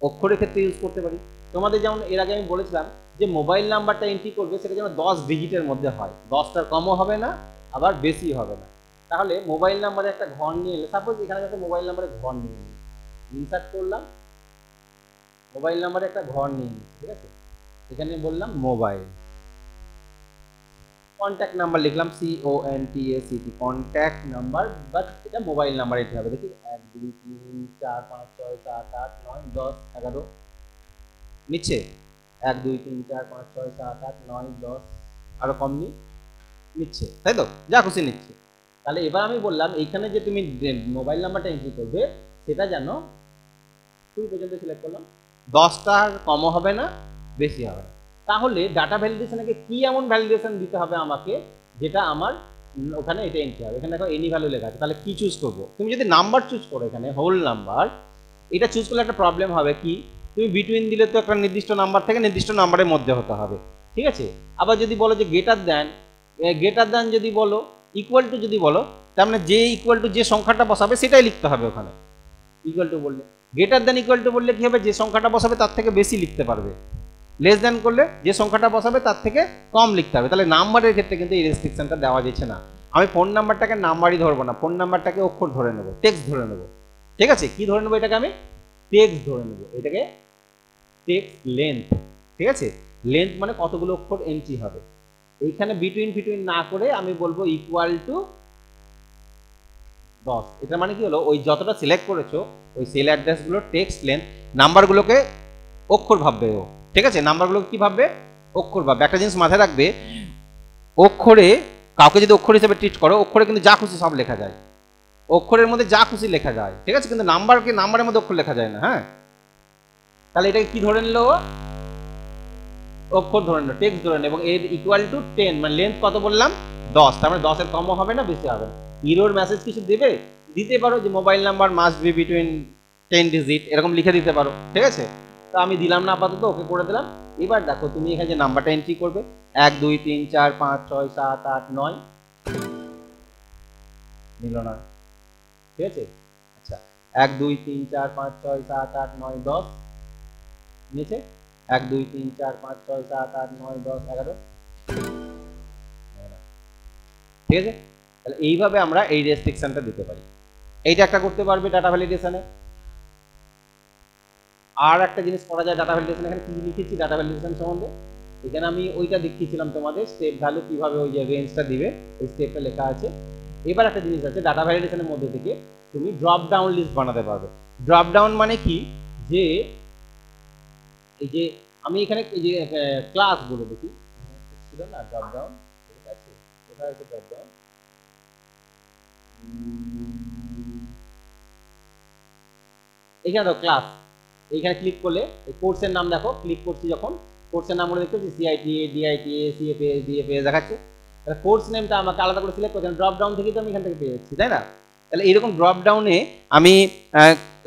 অক্ষরের ক্ষেত্রে ইউজ করতে পারি। তোমাদের যেমন এর আগে আমি বলেছিলাম যে মোবাইল নাম্বারটা এন্ট্রি করবে সেটা যেন 10 ডিজিটের মধ্যে হয়, 10টার কমও হবে না আবার বেশি হবে না। তাহলে মোবাইল নাম্বারে একটা ঘর নিয়ে এলে, সাপোজ এখানে একটা মোবাইল নাম্বারে ঘর নিয়ে নিই, ইনসার্ট করলাম, মোবাইল নাম্বারে একটা ঘর নিয়ে নিচ্ছি, ঠিক আছে। এখানে বললাম মোবাইল, কন্ট্যাক্ট নাম্বার লিখলাম CONTACT, কন্ট্যাক্ট নাম্বার, বাট এটা মোবাইল নাম্বার এটা হবে। দেখি 1 2 3 4 5 6 7 8 9 10 11 নিচে 1 2 3 4 5 6 7 8 9 10 আরো কম নিচ্ছে, তাই তো, যা খুশি নিচ্ছে। তাহলে এবার আমি বললাম এইখানে যে তুমি মোবাইল নাম্বারটা এন্ট্রি করবে সেটা যেন 2 পর্যন্ত সিলেক্ট করলাম, 10টার কমও হবে না বেশি হবে না। তাহলে ডাটা ভ্যালিডেশনকে কি এমন ভ্যালিডেশন দিতে হবে আমাকে যেটা আমার ওখানে এটা এন্ট্রি হবে। এখানে দেখো এনি ভ্যালু লেখা আছে, তাহলে কি চুজ করবো? তুমি যদি নাম্বার চুজ করো, এখানে হোল নাম্বার, এটা চুজ করলে একটা প্রবলেম হবে কি, তুমি বিটুইন দিলে তো একটা নির্দিষ্ট নাম্বার থেকে নির্দিষ্ট নাম্বারের মধ্যে হতে হবে, ঠিক আছে। আবার যদি বলো যে গ্রেটার দ্যান যদি বলো, ইকুয়াল টু যদি বলো, তার মানে যে ইকুয়াল টু যে সংখ্যাটা বসাবে সেটাই লিখতে হবে ওখানে। ইকুয়াল টু বললে, গ্রেটার দ্যান ইকুয়াল টু বললে কি হবে, যে সংখ্যাটা বসাবে তার থেকে বেশি লিখতে পারবে। লেস দ্যান করলে যে সংখ্যাটা বসাবে তার থেকে কম লিখতে হবে। তাহলে নাম্বারের ক্ষেত্রে কিন্তু এই রেস্ট্রিকশনটা দেওয়া যাচ্ছে না। আমি ফোন নাম্বারটাকে নাম্বারই ধরবো না, ফোন নাম্বারটাকে অক্ষর ধরে নেবো, টেক্সট ধরে নেবো, ঠিক আছে। কি ধরে নেবো এটাকে? আমি টেক্সট ধরে নেবো, এটাকে টেক্সট লেন্থ, ঠিক আছে। লেন্থ মানে কতগুলো অক্ষর এন্ট্রি হবে। এইখানে বিটুইন না করে আমি বলবো ইকুয়াল টু 10। এটা মানে কি হলো, ওই যতটা সিলেক্ট করেছো ওই সেল অ্যাড্রেসগুলো টেক্সট লেন্থ, নাম্বারগুলোকে অক্ষর ভাববে ও, ঠিক আছে। নাম্বারগুলোকে কি ভাববে? অক্ষর ভাববে। একটা জিনিস মাথায় রাখবে, অক্ষরে কাউকে যদি অক্ষর হিসেবে ট্রিট করো, অক্ষরে কিন্তু যা খুশি সব লেখা যায়, অক্ষরের মধ্যে যা খুশি লেখা যায়, ঠিক আছে, কিন্তু নাম্বারের মধ্যে অক্ষর লেখা যায় না। হ্যাঁ, তাহলে এটাকে কি ধরে নিল? অক্ষর ধরে নিল, টেক্সট ধরে নিল, এবং এর ইকুয়াল টু 10, মানে লেন্থ কত বললাম? 10। তার মানে 10-এর কমও হবে না বেশি হবে না। ইরোর মেসেজ কিছু দেবে, দিতে পারো যে mobile number must be between 10 digit, এরকম লিখে দিতে পারো, ঠিক আছে। তো আমি দিলাম না, আপাতত ওকে করে দিলাম। এবার দেখো তুমি এখানে যে নাম্বারটা এন্ট্রি করবে 1 2 3 4 5 6 7 8 9 নিল না, ঠিক আছে। আচ্ছা, 1 2 3 4 5 6 7 8 9 10 নিচে 1 2 3 4 5 6 7 8 9 10 11, ঠিক আছে। তাহলে এইভাবে আমরা এই রেস্ট্রিকশনটা দিতে পারি। এইটা একটা করতে পারবে ডাটা ভ্যালিডেশনে। আর একটা জিনিস করা যায় ডাটা ভ্যালিডেশন, এখানে কি লিখেছি ডাটা ভ্যালিডেশন সম্বন্ধে, এখানে আমি ওইটা দেখিয়েছিলাম তোমাদের, স্টেপ ভ্যালু কিভাবে ওই যে রেঞ্জটা দিবে, ওই স্টেপটা লেখা আছে। এবার একটা জিনিস আছে, ডাটা ভ্যালিডেশনের মধ্যে থেকে তুমি ড্রপ ডাউন লিস্ট বানাতে পারবে। ড্রপ ডাউন মানে কি, যে এই যে আমি এখানে এই যে ক্লাস বলে দেখি ছিল না ড্রপ ডাউন, ঠিক আছে, কোথায় আছে ড্রপ ডাউন? এখানে দেখো ক্লাস, এইখানে ক্লিক করলে এই কোর্সের নাম দেখো, ক্লিক করছি যখন কোর্সের নাম বলে দেখতে পাচ্ছি CITA DITA CFA DFA দেখাচ্ছে। তাহলে কোর্স নেমটা আমাকে আলাদা করে সিলেক্ট করতে হবে, ড্রপ ডাউন থেকে তো আমি এখান থেকে পেয়ে যাচ্ছি, তাই না। তাহলে এইরকম ড্রপ ডাউনে আমি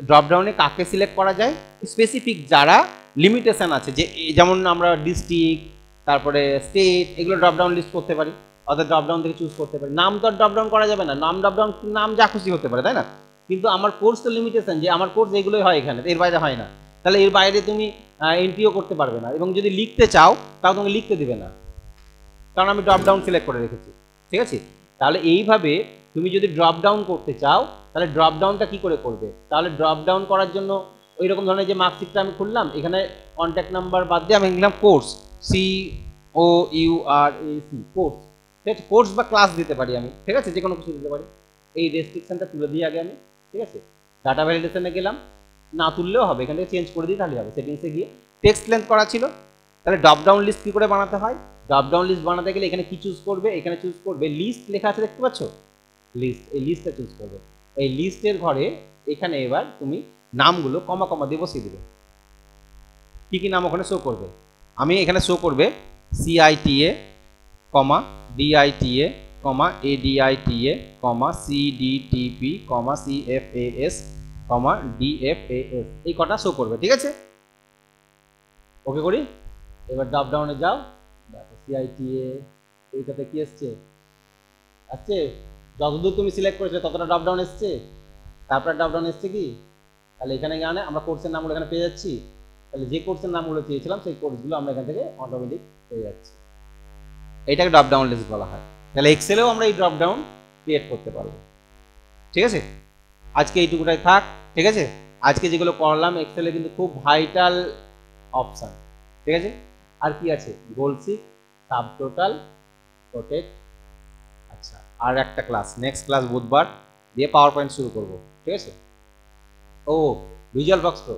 ড্রপ ডাউনে কাকে সিলেক্ট করা যায়, স্পেসিফিক যারা লিমিটেশন আছে, যে যেমন আমরা ডিস্ট্রিক্ট, তারপরে স্টেট, এগুলো ড্রপ ডাউন লিস্ট করতে পারি, অর্থাৎ ড্রপ ডাউন থেকে চুজ করতে পারি। নাম তো আর ড্রপ ডাউন করা যাবে না, নাম ড্রপ ডাউন নাম যা খুশি হতে পারে, তাই না। কিন্তু আমার কোর্স তো লিমিটেশন, যে আমার কোর্স এগুলোই হয় এখানে, এর বাইরে হয় না। তাহলে এর বাইরে তুমি এন্ট্রিও করতে পারবে না, এবং যদি লিখতে চাও তাও তোমাকে লিখতে দিবে না, কারণ আমি ড্রপ ডাউন সিলেক্ট করে রেখেছি, ঠিক আছে। তাহলে এইভাবে তুমি যদি ড্রপ ডাউন করতে চাও, তাহলে ড্রপ ডাউনটা কি করে করবে? তাহলে ড্রপ ডাউন করার জন্য ওই রকম ধরনের যে মার্কশিটটা আমি খুললাম, এখানে কন্ট্যাক্ট নাম্বার বাদ দিয়ে আমি লিখলাম কোর্স, COURAC, কোর্স, ঠিক আছে। কোর্স বা ক্লাস দিতে পারি আমি, ঠিক আছে, যে কোনো কিছু দিতে পারি। এই রেস্ট্রিকশনটা তুলে দিই আগে আমি, ঠিক আছে। ডাটা ভ্যালিডেশনে গেলাম, না তুললেও হবে, এখান থেকে চেঞ্জ করে দিই তাহলে হবে। সেটিংসে গিয়ে টেক্সট লেন্থ করা ছিল, তাহলে ড্রপ ডাউন লিস্ট কি করে বানাতে হয়? ড্রপ ডাউন লিস্ট বানাতে গেলে এখানে কি চুজ করবে? এখানে চুজ করবে লিস্ট লেখা আছে, দেখতে পাচ্ছ লিস্ট, এই লিস্টটা চুজ করবে। এই লিস্টের ঘরে এখানে এবার তুমি নামগুলো কমা কমা দিয়ে বসিয়ে দেবে। কি কি নাম ওখানে শো করবে? আমি এখানে শো করবে CITA, DITA, ADITA, CDTP, CFAS, DFAS, এই কটা শো করবে, ঠিক আছে। ওকে করি, এবার ড্রপ ডাউনে যাও, দেখো CITA এইটাতে কি এসছে, আসছে যতদূর তুমি সিলেক্ট করেছিলে ততটা ড্রপ ডাউন এসছে, তারপর ড্রপ ডাউন এসছে কি, তাহলে এখানে গেলে আমরা কোর্সের নামগুলো এখানে পেয়ে যাচ্ছি, তাহলে যে কোর্সের নামগুলো চেয়েছিলাম সেই কোর্সগুলো আমরা এখান থেকে অটোমেটিক পেয়ে যাচ্ছি। এটাকে ড্রপ ডাউন লিস্ট বলা হয়। তাহলে এক্সেলেও আমরা এই ড্রপ ডাউন ক্রিয়েট করতে পারবো। ঠিক আছে, আজকে এইটুকুটাই থাক। ঠিক আছে, আজকে যেগুলো করলাম এক্সেলে কিন্তু খুব ভাইটাল অপশান। ঠিক আছে, আর কি আছে, গোল সিক, সাব টোটাল, প্রোটেক্ট। আচ্ছা, আর একটা ক্লাস, নেক্সট ক্লাস বুধবার দিয়ে পাওয়ার পয়েন্ট শুরু করব। ঠিক আছে, ও ভিজুয়াল বক্স প্রো